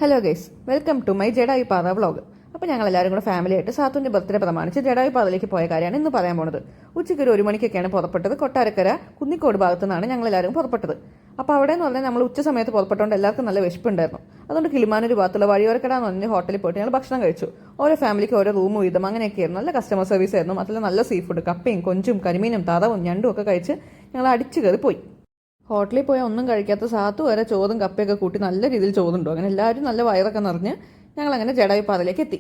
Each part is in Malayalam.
Hello guys, welcome to my Jatayu പാത വ്ളോഗ്. അപ്പോൾ ഞങ്ങൾ എല്ലാവരും കൂടെ ഫാമിലി ആയിട്ട് സാത്തുവിൻ്റെ ബർത്ത്ഡേ പ്രമാണിച്ച് ജഡായു പാതയിലേക്ക് പോയ കാര്യമാണ് ഇന്ന് പറയാൻ പോണത്. ഉച്ചയ്ക്ക് ഒരു മണിക്കൊക്കെയാണ് പുറപ്പെട്ടത്. കൊട്ടാരക്കര കുന്നിക്കോട് ഭാഗത്തു നിന്നാണ് ഞങ്ങൾ എല്ലാവരും പുറപ്പെട്ടത്. അപ്പോൾ അവിടെ എന്ന് പറഞ്ഞാൽ നമ്മൾ ഉച്ച സമയത്ത് പുറപ്പെട്ടുകൊണ്ട് എല്ലാവർക്കും നല്ല വിശപ്പുണ്ടായിരുന്നു. അതുകൊണ്ട് കിളിമാനൊരു ഭാഗത്തുള്ള വഴിയോരക്കട എന്ന് പറഞ്ഞ ഹോട്ടലിൽ പോയിട്ട് ഞങ്ങൾ ഭക്ഷണം കഴിച്ചു. ഓരോ ഫാമിലിക്ക് ഓരോ റൂം വീതം അങ്ങനെയൊക്കെയായിരുന്നു. നല്ല കസ്റ്റമർ സർവീസ് ആയിരുന്നു. അതിൽ നല്ല സീ ഫുഡ്, കപ്പയും കൊഞ്ചും കരിമീനും താറാവും ഞണ്ടും ഒക്കെ കഴിച്ച് ഞങ്ങൾ അടിച്ചു കയറി പോയി. ഹോട്ടലിൽ പോയാൽ ഒന്നും കഴിക്കാത്ത സാത്തു വരെ ചോറും കപ്പയൊക്കെ കൂട്ടി നല്ല രീതിയിൽ ചോറുണ്ടോ. അങ്ങനെ എല്ലാവരും നല്ല വയറൊക്കെ നിറഞ്ഞ് ഞങ്ങളങ്ങനെ ജഡായു പാതയിലേക്ക് എത്തി.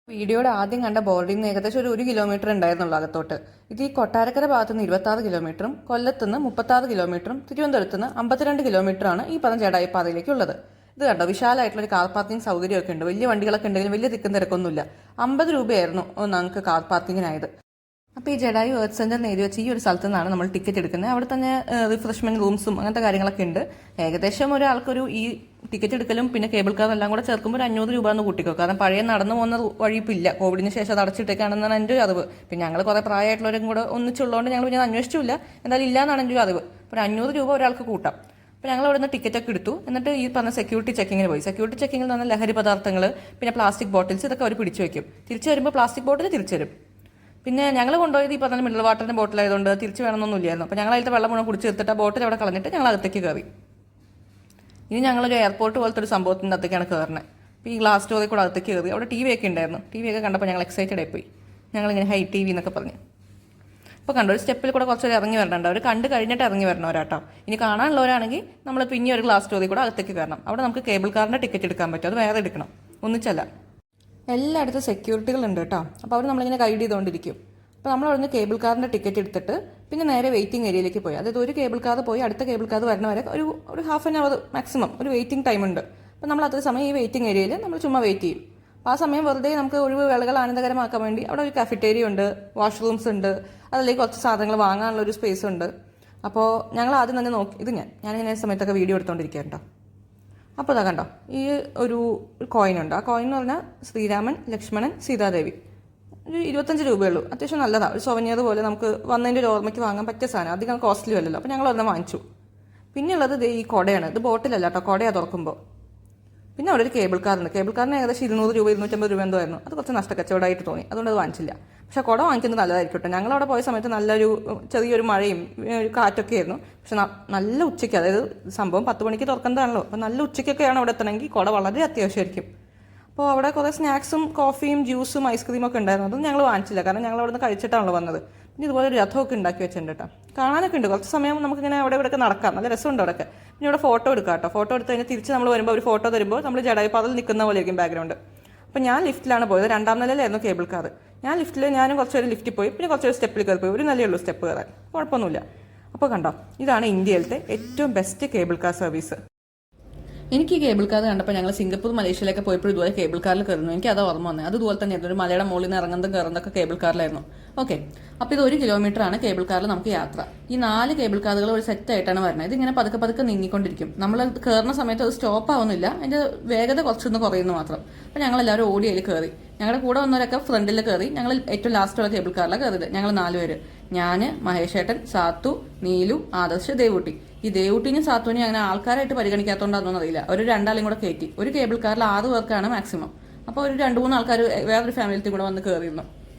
വീഡിയോയുടെ ആദ്യം കണ്ട ബോർഡിൽ നിന്ന് ഏകദേശം ഒരു കിലോമീറ്റർ ഉണ്ടായിരുന്നുള്ളൂ അകത്തോട്ട്. ഇത് ഈ കൊട്ടാരക്കര ഭാഗത്തു നിന്ന് 26 കിലോമീറ്ററും കൊല്ലത്തുനിന്ന് 36 കിലോമീറ്ററും തിരുവനന്തപുരത്ത് നിന്ന് 52 കിലോമീറ്ററാണ് ഈ പറഞ്ഞ ജഡായു പാതയിലേക്കുള്ളത്. ഇത് കണ്ടോ, വിശാലമായിട്ടുള്ളൊരു കാർ പാർക്കിംഗ് സൗകര്യമൊക്കെ ഉണ്ട്. വലിയ വണ്ടികളൊക്കെ ഉണ്ടെങ്കിലും വലിയ തിക്കും തിരക്കൊന്നുമില്ല. 50 രൂപയായിരുന്നു ഞങ്ങൾക്ക് കാർ പാർക്കിങ്ങിനായത്. അപ്പോൾ ഈ ജഡായു എർത്ത് സെന്റർ എഴുതി വെച്ച് ഈ ഒരു സ്ഥലത്ത് നിന്നാണ് നമ്മൾ ടിക്കറ്റ് എടുക്കുന്നത്. അവിടെ തന്നെ റിഫ്രഷ്മെന്റ് റൂംസും അങ്ങനത്തെ കാര്യങ്ങളൊക്കെ ഉണ്ട്. ഏകദേശം ഒരാൾക്കൊരു ഈ ടിക്കറ്റ് എടുക്കലും പിന്നെ കേബിൾ കാർ എല്ലാം കൂടെ ചേർക്കുമ്പോൾ 500 രൂപ എന്ന് കൂട്ടിക്കോ. കാരണം പഴയ നടന്നു പോകുന്ന വഴി ഇപ്പോൾ ഇല്ല. കോവിഡിന് ശേഷം അത് അടച്ചിട്ടേക്കാണെന്നാണ് എൻ്റെ ഒരു അറിവ്. പിന്നെ ഞങ്ങൾ കുറേ പ്രായമായിട്ടുള്ളവരും കൂടെ ഒന്നിച്ചുള്ളതുകൊണ്ട് ഞങ്ങൾ പിന്നെ അന്വേഷിച്ചില്ല. എന്തായാലും ഇല്ലയെന്നാണ് എൻ്റെ ഒരു അറിവ്. അപ്പോൾ 500 രൂപ ഒരാൾക്ക് കൂട്ടാം. അപ്പോൾ ഞങ്ങൾ അവിടെ നിന്ന് ടിക്കറ്റൊക്കെ എടുത്തു. എന്നിട്ട് ഈ പറഞ്ഞ സെക്യൂരിറ്റി ചെക്കിങ്ങിന് പോയി. സെക്യൂരിറ്റി ചെക്കിങ്ങിൽ നിന്ന് ലഹരി പദാർത്ഥങ്ങൾ, പിന്നെ പ്ലാസ്റ്റിക് ബോട്ടിൽസ് ഇതൊക്കെ അവർ പിടിച്ചു വയ്ക്കും. തിരിച്ചു വരുമ്പോൾ പ്ലാസ്റ്റിക് ബോട്ടിൽ തിരിച്ചു തരും. പിന്നെ ഞങ്ങൾ കൊണ്ടുപോയത് ഈ പറഞ്ഞ മിനറൽ വാട്ടറിൻ്റെ ബോട്ടിലായതുകൊണ്ട് തിരിച്ച് വേണമെന്നൊന്നുമില്ലായിരുന്നു. അപ്പോൾ ഞങ്ങൾ അതിലത്തെ വെള്ളം മുഴുവൻ കുടിച്ച് എടുത്തിട്ട് ആ ബോട്ടിൽ അവിടെ കളഞ്ഞിട്ട് ഞങ്ങൾ അകത്തേക്ക് കയറി. ഇനി ഞങ്ങളൊരു എയർപോർട്ട് പോലത്തെ ഒരു സംഭവത്തിൻ്റെ അകത്തേക്കാണ് കയറുന്നത്. അപ്പോൾ ഈ ഗ്ലാസ് ഡോറിൽ കൂടെ അകത്തേക്ക് കയറി. അവിടെ ടി വി ഒക്കെ ഉണ്ടായിരുന്നു. ടി വി ഒക്കെ കണ്ടപ്പോൾ ഞങ്ങൾ എക്സൈറ്റഡ് ആയിപ്പോയി. ഞങ്ങളിങ്ങനെ ഹൈ ടി വി എന്നൊക്കെ പറഞ്ഞ് അപ്പോൾ കണ്ടു. ഒരു സ്റ്റെപ്പിൽ കൂടെ കുറച്ചൊരു ഇറങ്ങി വരണ്ട. അവർ കണ്ട് കഴിഞ്ഞിട്ട് ഇറങ്ങി വരണവരാട്ടോ. ഇനി കാണാനുള്ളവരാണെങ്കിൽ നമ്മൾ പിന്നെ ഒരു ഗ്ലാസ് ഡോറിൽ കൂടെ അകത്തേക്ക് കയറണം. അവിടെ നമുക്ക് കേബിൾ കാറിൻ്റെ ടിക്കറ്റ് എടുക്കാൻ പറ്റും. അത് വേറെ എടുക്കണം, ഒന്നിച്ചല്ല. എല്ലായിടത്തും സെക്യൂരിറ്റികളുണ്ട് കേട്ടോ. അപ്പോൾ അവർ നമ്മളിങ്ങനെ ഗൈഡ് ചെയ്തുകൊണ്ടിരിക്കും. അപ്പോൾ നമ്മൾ അവിടുന്ന് കേബിൾ കാറിൻ്റെ ടിക്കറ്റ് എടുത്തിട്ട് പിന്നെ നേരെ വെയിറ്റിംഗ് ഏരിയയിലേക്ക് പോയി. അതായത് ഒരു കേബിൾ കാർ പോയി അടുത്ത കേബിൾ കാർ വരുന്ന വരെ ഒരു ഹാഫ് ആൻ അവർ മാക്സിമം ഒരു വെയിറ്റിംഗ് ടൈം ഉണ്ട്. അപ്പോൾ നമ്മൾ അത്ര സമയം ഈ വെയിറ്റിംഗ് ഏരിയയിൽ നമ്മൾ ചുമ്മാ വെയിറ്റ് ചെയ്യും. അപ്പോൾ ആ സമയം വെറുതെ നമുക്ക് ഒഴിവ് വേളകൾ ആനന്ദകരമാക്കാൻ വേണ്ടി അവിടെ ഒരു കഫറ്റേരിയ ഉണ്ട്, വാഷ്റൂംസ് ഉണ്ട്, അതിലേക്ക് കുറച്ച് സാധനങ്ങൾ വാങ്ങാനുള്ള ഒരു സ്പേസ് ഉണ്ട്. അപ്പോൾ ഞങ്ങൾ ആദ്യം തന്നെ നോക്കി ഇത് ഞാനിങ്ങനെ സമയത്തൊക്കെ വീഡിയോ എടുത്തുകൊണ്ടിരിക്കുക കേട്ടോ. അപ്പോൾ അതാ കണ്ടോ, ഈ ഒരു കോയിനുണ്ട്. ആ കോയിൻ എന്ന് പറഞ്ഞാൽ ശ്രീരാമൻ, ലക്ഷ്മണൻ, സീതാദേവി. ഒരു 25 രൂപയുള്ളൂ. അത്യാവശ്യം നല്ലതാണ്. ഒരു സൊവനിയർ പോലെ നമുക്ക് വന്നതിൻ്റെ ഒരു ഓർമ്മയ്ക്ക് വാങ്ങാൻ പറ്റിയ സാധനം. അധികം കോസ്റ്റ്ലി അല്ലല്ലോ. അപ്പോൾ ഞങ്ങൾ ഒരെണ്ണം വാങ്ങിച്ചു. പിന്നെ ഉള്ളത് ഈ കുടയാണ്. ഇത് ബോട്ടിലല്ല കേട്ടോ, കുടയാണ് തുറക്കുമ്പോൾ. പിന്നെ അവിടെ ഒരു കേബിൾ കാറുണ്ട്. കേബിൾ കാറിന് ഏകദേശം 200 രൂപ 250 രൂപ എന്തോ ആയിരുന്നു. അത് കുറച്ച് നഷ്ടക്കച്ചവടമായിട്ട് തോന്നി. അതുകൊണ്ട് അത് വാങ്ങിച്ചില്ല. പക്ഷേ കുട വാങ്ങിക്കുന്നത് നല്ലതായിരിക്കും കേട്ടോ. ഞങ്ങളവിടെ പോയ സമയത്ത് നല്ലൊരു ചെറിയൊരു മഴയും ഒരു കാറ്റൊക്കെ ആയിരുന്നു. പക്ഷെ നല്ല ഉച്ചയ്ക്ക്, അതായത് സംഭവം 10 മണിക്ക് തുറക്കുന്നതാണല്ലോ. അപ്പോൾ നല്ല ഉച്ചയ്ക്കൊക്കെയാണ് അവിടെ എത്തണമെങ്കിൽ കുട വളരെ അത്യാവശ്യമായിരിക്കും. അപ്പോൾ അവിടെ കുറേ സ്നാക്സും കോഫിയും ജ്യൂസും ഐസ്ക്രീമും ഒക്കെ ഉണ്ടായിരുന്നു. അതൊന്നും ഞങ്ങൾ വാങ്ങിച്ചില്ല, കാരണം ഞങ്ങൾ അവിടെ നിന്ന് കഴിച്ചിട്ടാണല്ലോ വന്നത്. പിന്നെ ഇതുപോലെ ഒരു രഥമൊക്കെ ഉണ്ടാക്കി വെച്ചിട്ടുണ്ട് കേട്ടോ. കാണാനൊക്കെ ഉണ്ട്. കുറച്ച് സമയം നമുക്കിങ്ങനെ അവിടെ ഇവിടെയൊക്കെ നടക്കാം. നല്ല രസമുണ്ട് അവിടെയൊക്കെ. പിന്നെ ഇവിടെ ഫോട്ടോ എടുക്കാം കേട്ടോ. ഫോട്ടോ എടുത്ത് കഴിഞ്ഞാൽ തിരിച്ച് നമ്മൾ വരുമ്പോൾ ഒരു ഫോട്ടോ തരുമ്പോൾ നമ്മൾ ജഡായു പാതയിൽ നിൽക്കുന്ന പോലെ ആയിരിക്കും ബാക്ക്ഗ്രൗണ്ട്. അപ്പോൾ ഞാൻ ലിഫ്റ്റിലാണ് പോയത്. 2ാം നിലയിലായിരുന്നു കേബിൾ കാർ. ഞാനും കുറച്ചൊരു ലിഫ്റ്റിൽ പോയി. പിന്നെ കുറച്ചൊരു സ്റ്റെപ്പിൽ കയറി പോയി. ഒരു നിലയുള്ളൂ സ്റ്റെപ്പ് കയറാൻ, കുഴപ്പമൊന്നുമില്ല. അപ്പോൾ കണ്ടോ, ഇതാണ് ഇന്ത്യയിലത്തെ ഏറ്റവും ബെസ്റ്റ് കേബിൾ കാർ സർവീസ്. എനിക്ക് ഈ കേബിൾ കാർ കണ്ടപ്പോൾ ഞങ്ങൾ സിംഗപ്പൂർ മലേഷ്യയിലൊക്കെ പോയപ്പോൾ ഇതുപോലെ കേബിൾ കാറിൽ കയറുന്നു. എനിക്ക് അത് ഓർമ്മ വന്നത്. അതുപോലെ തന്നെ ഒരു മലയുടെ മുകളിൽ നിന്ന് ഇറങ്ങുന്നതും കയറുന്നതൊക്കെ കേബിൾ കാറിലായിരുന്നു. ഓക്കെ, അപ്പോൾ ഇത് 1 കിലോമീറ്ററാണ് കേബിൾ കാറിൽ നമുക്ക് യാത്ര. ഈ 4 കേബിൾ കാറുകൾ ഒരു സെറ്റായിട്ടാണ് വരുന്നത്. ഇതിങ്ങനെ പതുക്കെ പതുക്കെ നീങ്ങിക്കൊണ്ടിരിക്കും. നമ്മൾ കയറുന്ന സമയത്ത് അത് സ്റ്റോപ്പ് ആവുന്നില്ല, അതിൻ്റെ വേഗത കുറച്ചൊന്ന് കുറയുന്നു മാത്രം. അപ്പോൾ ഞങ്ങളെല്ലാവരും ഓടി അതിൽ കയറി. ഞങ്ങളുടെ കൂടെ വന്നവരൊക്കെ ഫ്രണ്ടിൽ കയറി. ഞങ്ങൾ ഏറ്റവും ലാസ്റ്റുള്ള കേബിൾ കാറിലാണ് കയറിയത്. ഞങ്ങൾ 4 പേര്, ഞാൻ, മഹേഷേട്ടൻ, സാത്തു, നീലു, ആദർശ്, ദേവൂട്ടി. ഈ ദേവൂട്ടിനും സാത്തുവിനും അങ്ങനെ ആൾക്കാരായിട്ട് പരിഗണിക്കാത്തതുകൊണ്ടാണെന്നൊന്നും അറിയില്ല. ഒരു 2 ആളെയും കൂടെ കയറ്റി. ഒരു കേബിൾ കാറിൽ 6 പേർക്കാണ് മാക്സിമം. അപ്പോൾ ഒരു 2-3 ആൾക്കാർ വേറൊരു ഫാമിലിയിൽ കൂടെ വന്ന് കയറിയിരുന്നു.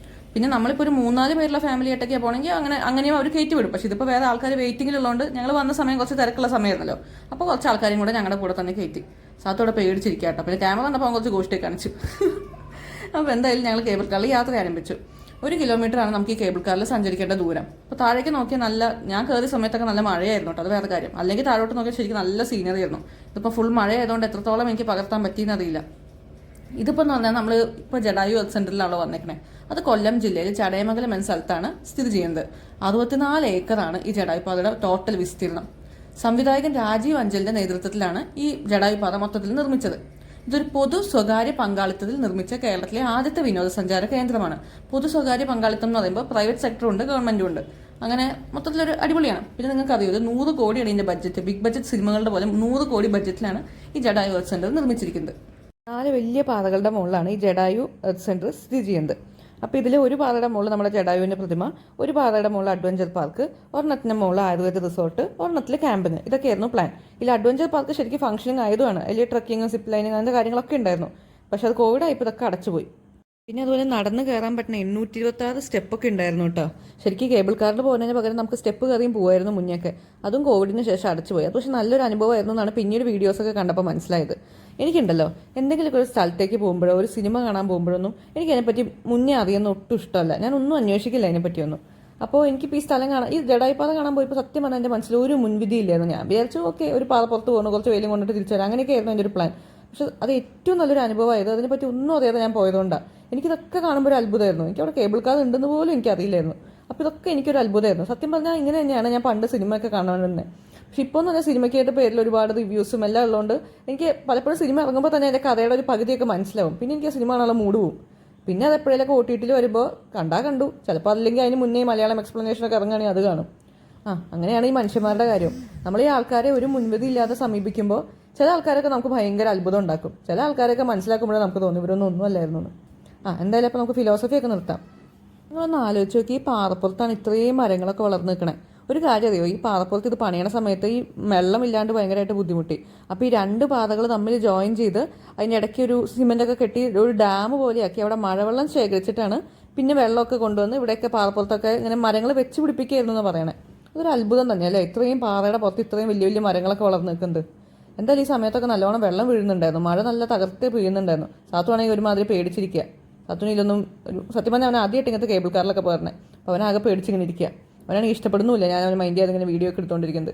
പിന്നെ നമ്മളിപ്പോൾ ഒരു 3-4 പേരുള്ള ഫാമിലി ആയിട്ടൊക്കെ പോകണമെങ്കിൽ അങ്ങനെയും അവർ കയറ്റി വിടും. പക്ഷേ ഇതിപ്പോൾ വേറെ ആൾക്കാർ വെയിറ്റിംഗിലുള്ളതുകൊണ്ട് ഞങ്ങൾ വന്ന സമയം കുറച്ച് തിരക്കുള്ള സമയമായിരുന്നല്ലോ. അപ്പോൾ കുറച്ച് ആൾക്കാരും കൂടെ ഞങ്ങളുടെ കൂടെ തന്നെ കയറ്റി. സാത്തോടെ പേടിച്ചിരിക്കുക കേട്ടോ. പിന്നെ ക്യാമറ കണ്ടപ്പോൾ കുറച്ച് ഗോഷ്ടി കാണിച്ചു. അപ്പോൾ എന്തായാലും ഞങ്ങൾ കേബിൾ കാറിൽ യാത്ര ആരംഭിച്ചു. 1 കിലോമീറ്ററാണ് നമുക്ക് ഈ കേബിൾ കാറിൽ സഞ്ചരിക്കേണ്ട ദൂരം. അപ്പോൾ താഴേക്ക് നോക്കിയാൽ ഞാൻ കയറിയ സമയത്തൊക്കെ നല്ല മഴയായിരുന്നു കേട്ടോ. അത് വേറെ കാര്യം. അല്ലെങ്കിൽ താഴോട്ട് നോക്കിയാൽ ശരിക്കും നല്ല സീനറി ആയിരുന്നു. ഇതിപ്പോൾ ഫുൾ മഴയായതുകൊണ്ട് എത്രത്തോളം എനിക്ക് പകർത്താൻ പറ്റിയെന്നറിയില്ല. ഇതിപ്പോൾ എന്ന് പറഞ്ഞാൽ നമ്മൾ ഇപ്പോൾ ജഡായു എർത്ത് സെന്ററിലാണോ വന്നേക്കണേ. അത് കൊല്ലം ജില്ലയിൽ ചടയമംഗലം എന്ന സ്ഥലത്താണ് സ്ഥിതി ചെയ്യുന്നത്. 64 ഏക്കറാണ് ഈ ജഡായു പാതയുടെ ടോട്ടൽ വിസ്തീർണം. സംവിധായകൻ രാജീവ് അഞ്ചലിന്റെ നേതൃത്വത്തിലാണ് ഈ ജഡായു പാത മൊത്തത്തിൽ നിർമ്മിച്ചത്. ഇതൊരു പൊതു സ്വകാര്യ പങ്കാളിത്തത്തിൽ നിർമ്മിച്ച കേരളത്തിലെ ആദ്യത്തെ വിനോദസഞ്ചാര കേന്ദ്രമാണ്. പൊതു സ്വകാര്യ പങ്കാളിത്തം എന്ന് പറയുമ്പോൾ പ്രൈവറ്റ് സെക്ടറും ഉണ്ട്, ഗവൺമെന്റും ഉണ്ട്. അങ്ങനെ മൊത്തത്തിലൊരു അടിപൊളിയാണ്. പിന്നെ നിങ്ങൾക്ക് അറിയാം, ഇത് 100 കോടിയാണ് ഇതിന്റെ ബഡ്ജറ്റ്. ബിഗ് ബഡ്ജറ്റ് സിനിമകളുടെ പോലെ 100 കോടി ബഡ്ജറ്റിലാണ് ഈ ജഡായു എർത്ത് സെന്റർ നിർമ്മിച്ചിരിക്കുന്നത്. 4 വലിയ പാതകളുടെ മുകളിലാണ് ഈ ജഡായു എർത്ത് സെന്റർ സ്ഥിതി ചെയ്യുന്നത്. അപ്പോൾ ഇതിൽ ഒരു പാറയുടെ മുകളിൽ നമ്മുടെ ജഡായുവിൻ്റെ പ്രതിമ, ഒരു പാറയുടെ മുകളിൽ അഡ്വഞ്ചർ പാർക്ക്, ഒരെണ്ണത്തിൻ്റെ മുകളിൽ ആയുർവേദ റിസോർട്ട്, ഒരെണ്ണത്തിൽ ക്യാമ്പിങ്, ഇതൊക്കെയായിരുന്നു പ്ലാൻ. ഇതിൽ അഡ്വഞ്ചർ പാർക്ക് ശരിക്കും ഫംഗ്ഷനിങ് ആയതുമാണ്. അതിൽ ട്രക്കിങ്ങും സിപ്പ് ലൈനിങ് അങ്ങനത്തെ കാര്യങ്ങളൊക്കെ ഉണ്ടായിരുന്നു. പക്ഷെ അത് കോവിഡ് ആയപ്പോൾ ഇതൊക്കെ അടച്ചുപോയി. പിന്നെ അതുപോലെ നടന്ന് കയറാൻ പറ്റുന്ന 826 സ്റ്റെപ്പൊക്കെ ഉണ്ടായിരുന്നു കേട്ടോ. ശരിക്കും കേബിൾ കാറിൽ പോകുന്നതിന് പകരം നമുക്ക് സ്റ്റെപ്പ് കയറിയും പോകുമായിരുന്നു മുന്നേക്കെ. അതും കോവിഡിന് ശേഷം അടച്ചുപോയി. അത് പക്ഷേ നല്ലൊരു അനുഭവമായിരുന്നു എന്നാണ് പിന്നീട് വീഡിയോസൊക്കെ കണ്ടപ്പോൾ മനസ്സിലായത്. എനിക്കുണ്ടല്ലോ എന്തെങ്കിലുമൊക്കെ ഒരു സ്ഥലത്തേക്ക് പോകുമ്പോഴോ ഒരു സിനിമ കാണാൻ പോകുമ്പോഴൊന്നും എനിക്ക് അതിനെപ്പറ്റി മുന്നേ അറിയുന്ന ഒട്ടും ഇഷ്ടമല്ല. ഞാൻ ഒന്നും അന്വേഷിക്കില്ല അതിനെപ്പറ്റിയൊന്നും. അപ്പോൾ എനിക്കിപ്പോൾ ഈ സ്ഥലം കാണാൻ, ഈ ജഡായിപ്പാറ കാണാൻ പോയപ്പോൾ സത്യം പറഞ്ഞാൽ എൻ്റെ മനസ്സിൽ ഒരു മുൻവിധിയില്ലായിരുന്നു. ഞാൻ വിചാരിച്ചു ഓക്കെ ഒരു പാറ പുറത്ത് പോകുന്നു, കുറച്ച് വെയിലും കൊണ്ടിട്ട് തിരിച്ചു വരാം, അങ്ങനെയൊക്കെയായിരുന്നു എൻ്റെ ഒരു പ്ലാൻ. പക്ഷെ അത് ഏറ്റവും നല്ലൊരു അനുഭവമായത്. അതിനെപ്പറ്റി ഒന്നും അറിയാതെ ഞാൻ പോയതുകൊണ്ടാണ്. എനിക്കിതൊക്കെ കാണുമ്പോൾ ഒരു അത്ഭുതമായിരുന്നു. എനിക്ക് അവിടെ കേബിൾ കാർ ഉണ്ടെന്ന് പോലും എനിക്കറിയില്ലായിരുന്നു. അപ്പോൾ ഇതൊക്കെ എനിക്കൊരു അത്ഭുതമായിരുന്നു. സത്യം പറഞ്ഞാൽ ഇങ്ങനെ തന്നെയാണ് ഞാൻ പണ്ട് സിനിമയൊക്കെ കാണാൻ തന്നെ. പക്ഷെ ഇപ്പോൾ എന്ന് പറഞ്ഞാൽ സിനിമയ്ക്കായിട്ട് പേരിൽ ഒരുപാട് റിവ്യൂസും എല്ലാം ഉള്ളതുകൊണ്ട് എനിക്ക് പലപ്പോഴും സിനിമ ഇറങ്ങുമ്പോൾ തന്നെ എൻ്റെ കഥയുടെ ഒരു പകുതിയൊക്കെ മനസ്സിലാവും. പിന്നെ എനിക്ക് ആ സിനിമ കാണാനുള്ള മൂഡ് പോവും. പിന്നെ അത് എപ്പോഴേലൊക്കെ OTT വരുമ്പോൾ കണ്ടു, ചിലപ്പോൾ അതില്ലെങ്കിൽ അതിന് മുന്നേ മലയാളം എക്സ്പ്ലനേഷനൊക്കെ ഇറങ്ങുകയാണെങ്കിൽ അത് കാണും. അങ്ങനെയാണ് ഈ മനുഷ്യന്മാരുടെ കാര്യം. നമ്മൾ ഈ ആൾക്കാരെ ഒരു മുൻവിധി ഇല്ലാതെ സമീപിക്കുമ്പോൾ ചില ആൾക്കാരൊക്കെ നമുക്ക് ഭയങ്കര അത്ഭുതം ഉണ്ടാക്കും. ചില ആൾക്കാരൊക്കെ മനസ്സിലാക്കുമ്പോഴേ നമുക്ക് തോന്നും ഇവരൊന്നും അല്ലായിരുന്നു എന്ന്. എന്തായാലും അപ്പോൾ നമുക്ക് ഫിലോസഫിയൊക്കെ നിർത്താം. നിങ്ങളൊന്ന് ആലോചിച്ച് നോക്കി, ഈ പാറപ്പുറത്താണ് ഇത്രയും മരങ്ങളൊക്കെ വളർന്നു നിൽക്കണേ. ഒരു കാര്യം അറിയോ, ഈ പാറപ്പുറത്ത് ഇത് പണിയണ സമയത്ത് ഈ വെള്ളമില്ലാണ്ട് ഭയങ്കരമായിട്ട് ബുദ്ധിമുട്ടി. അപ്പോൾ ഈ 2 പാതകൾ തമ്മിൽ ജോയിൻ ചെയ്ത് അതിൻ്റെ ഇടയ്ക്ക് ഒരു സിമെൻ്റൊക്കെ കെട്ടി ഒരു ഡാം പോലെയാക്കി അവിടെ മഴവെള്ളം ശേഖരിച്ചിട്ടാണ് പിന്നെ വെള്ളമൊക്കെ കൊണ്ടുവന്ന് ഇവിടെയൊക്കെ പാറപ്പുറത്തൊക്കെ ഇങ്ങനെ മരങ്ങൾ വെച്ച് പിടിപ്പിക്കുകയായിരുന്നു എന്ന് പറയണേ. അതൊരു അത്ഭുതം തന്നെയല്ലേ, ഇത്രയും പാറയുടെ പുറത്ത് ഇത്രയും വലിയ വലിയ മരങ്ങളൊക്കെ വളർന്നു നിൽക്കുന്നത്. എന്തായാലും ഈ സമയത്തൊക്കെ നല്ലോണം വെള്ളം വീഴുന്നുണ്ടായിരുന്നു, മഴ നല്ല തകർത്ത് വീഴുന്നുണ്ടായിരുന്നു. സാത്തുവാണെങ്കിൽ ഒരുമാതിരി പേടിച്ചിരിക്കുക. സാത്തുവിനൊന്നും സത്യം പറഞ്ഞാൽ അവൻ ആദ്യമായിട്ട് ഇങ്ങനത്തെ കേബിൾ കാറിലൊക്കെ പോരണേ. അപ്പോൾ അവനാകെ പേടിച്ചിങ്ങനെ ഇരിക്കുക. അവനാണെങ്കിൽ ഇഷ്ടപ്പെടുന്നില്ല ഞാൻ അവൻ മൈൻഡ് ചെയ്യാതെ ഇങ്ങനെ വീഡിയോ ഒക്കെ എടുത്തുകൊണ്ടിരിക്കുന്നത്.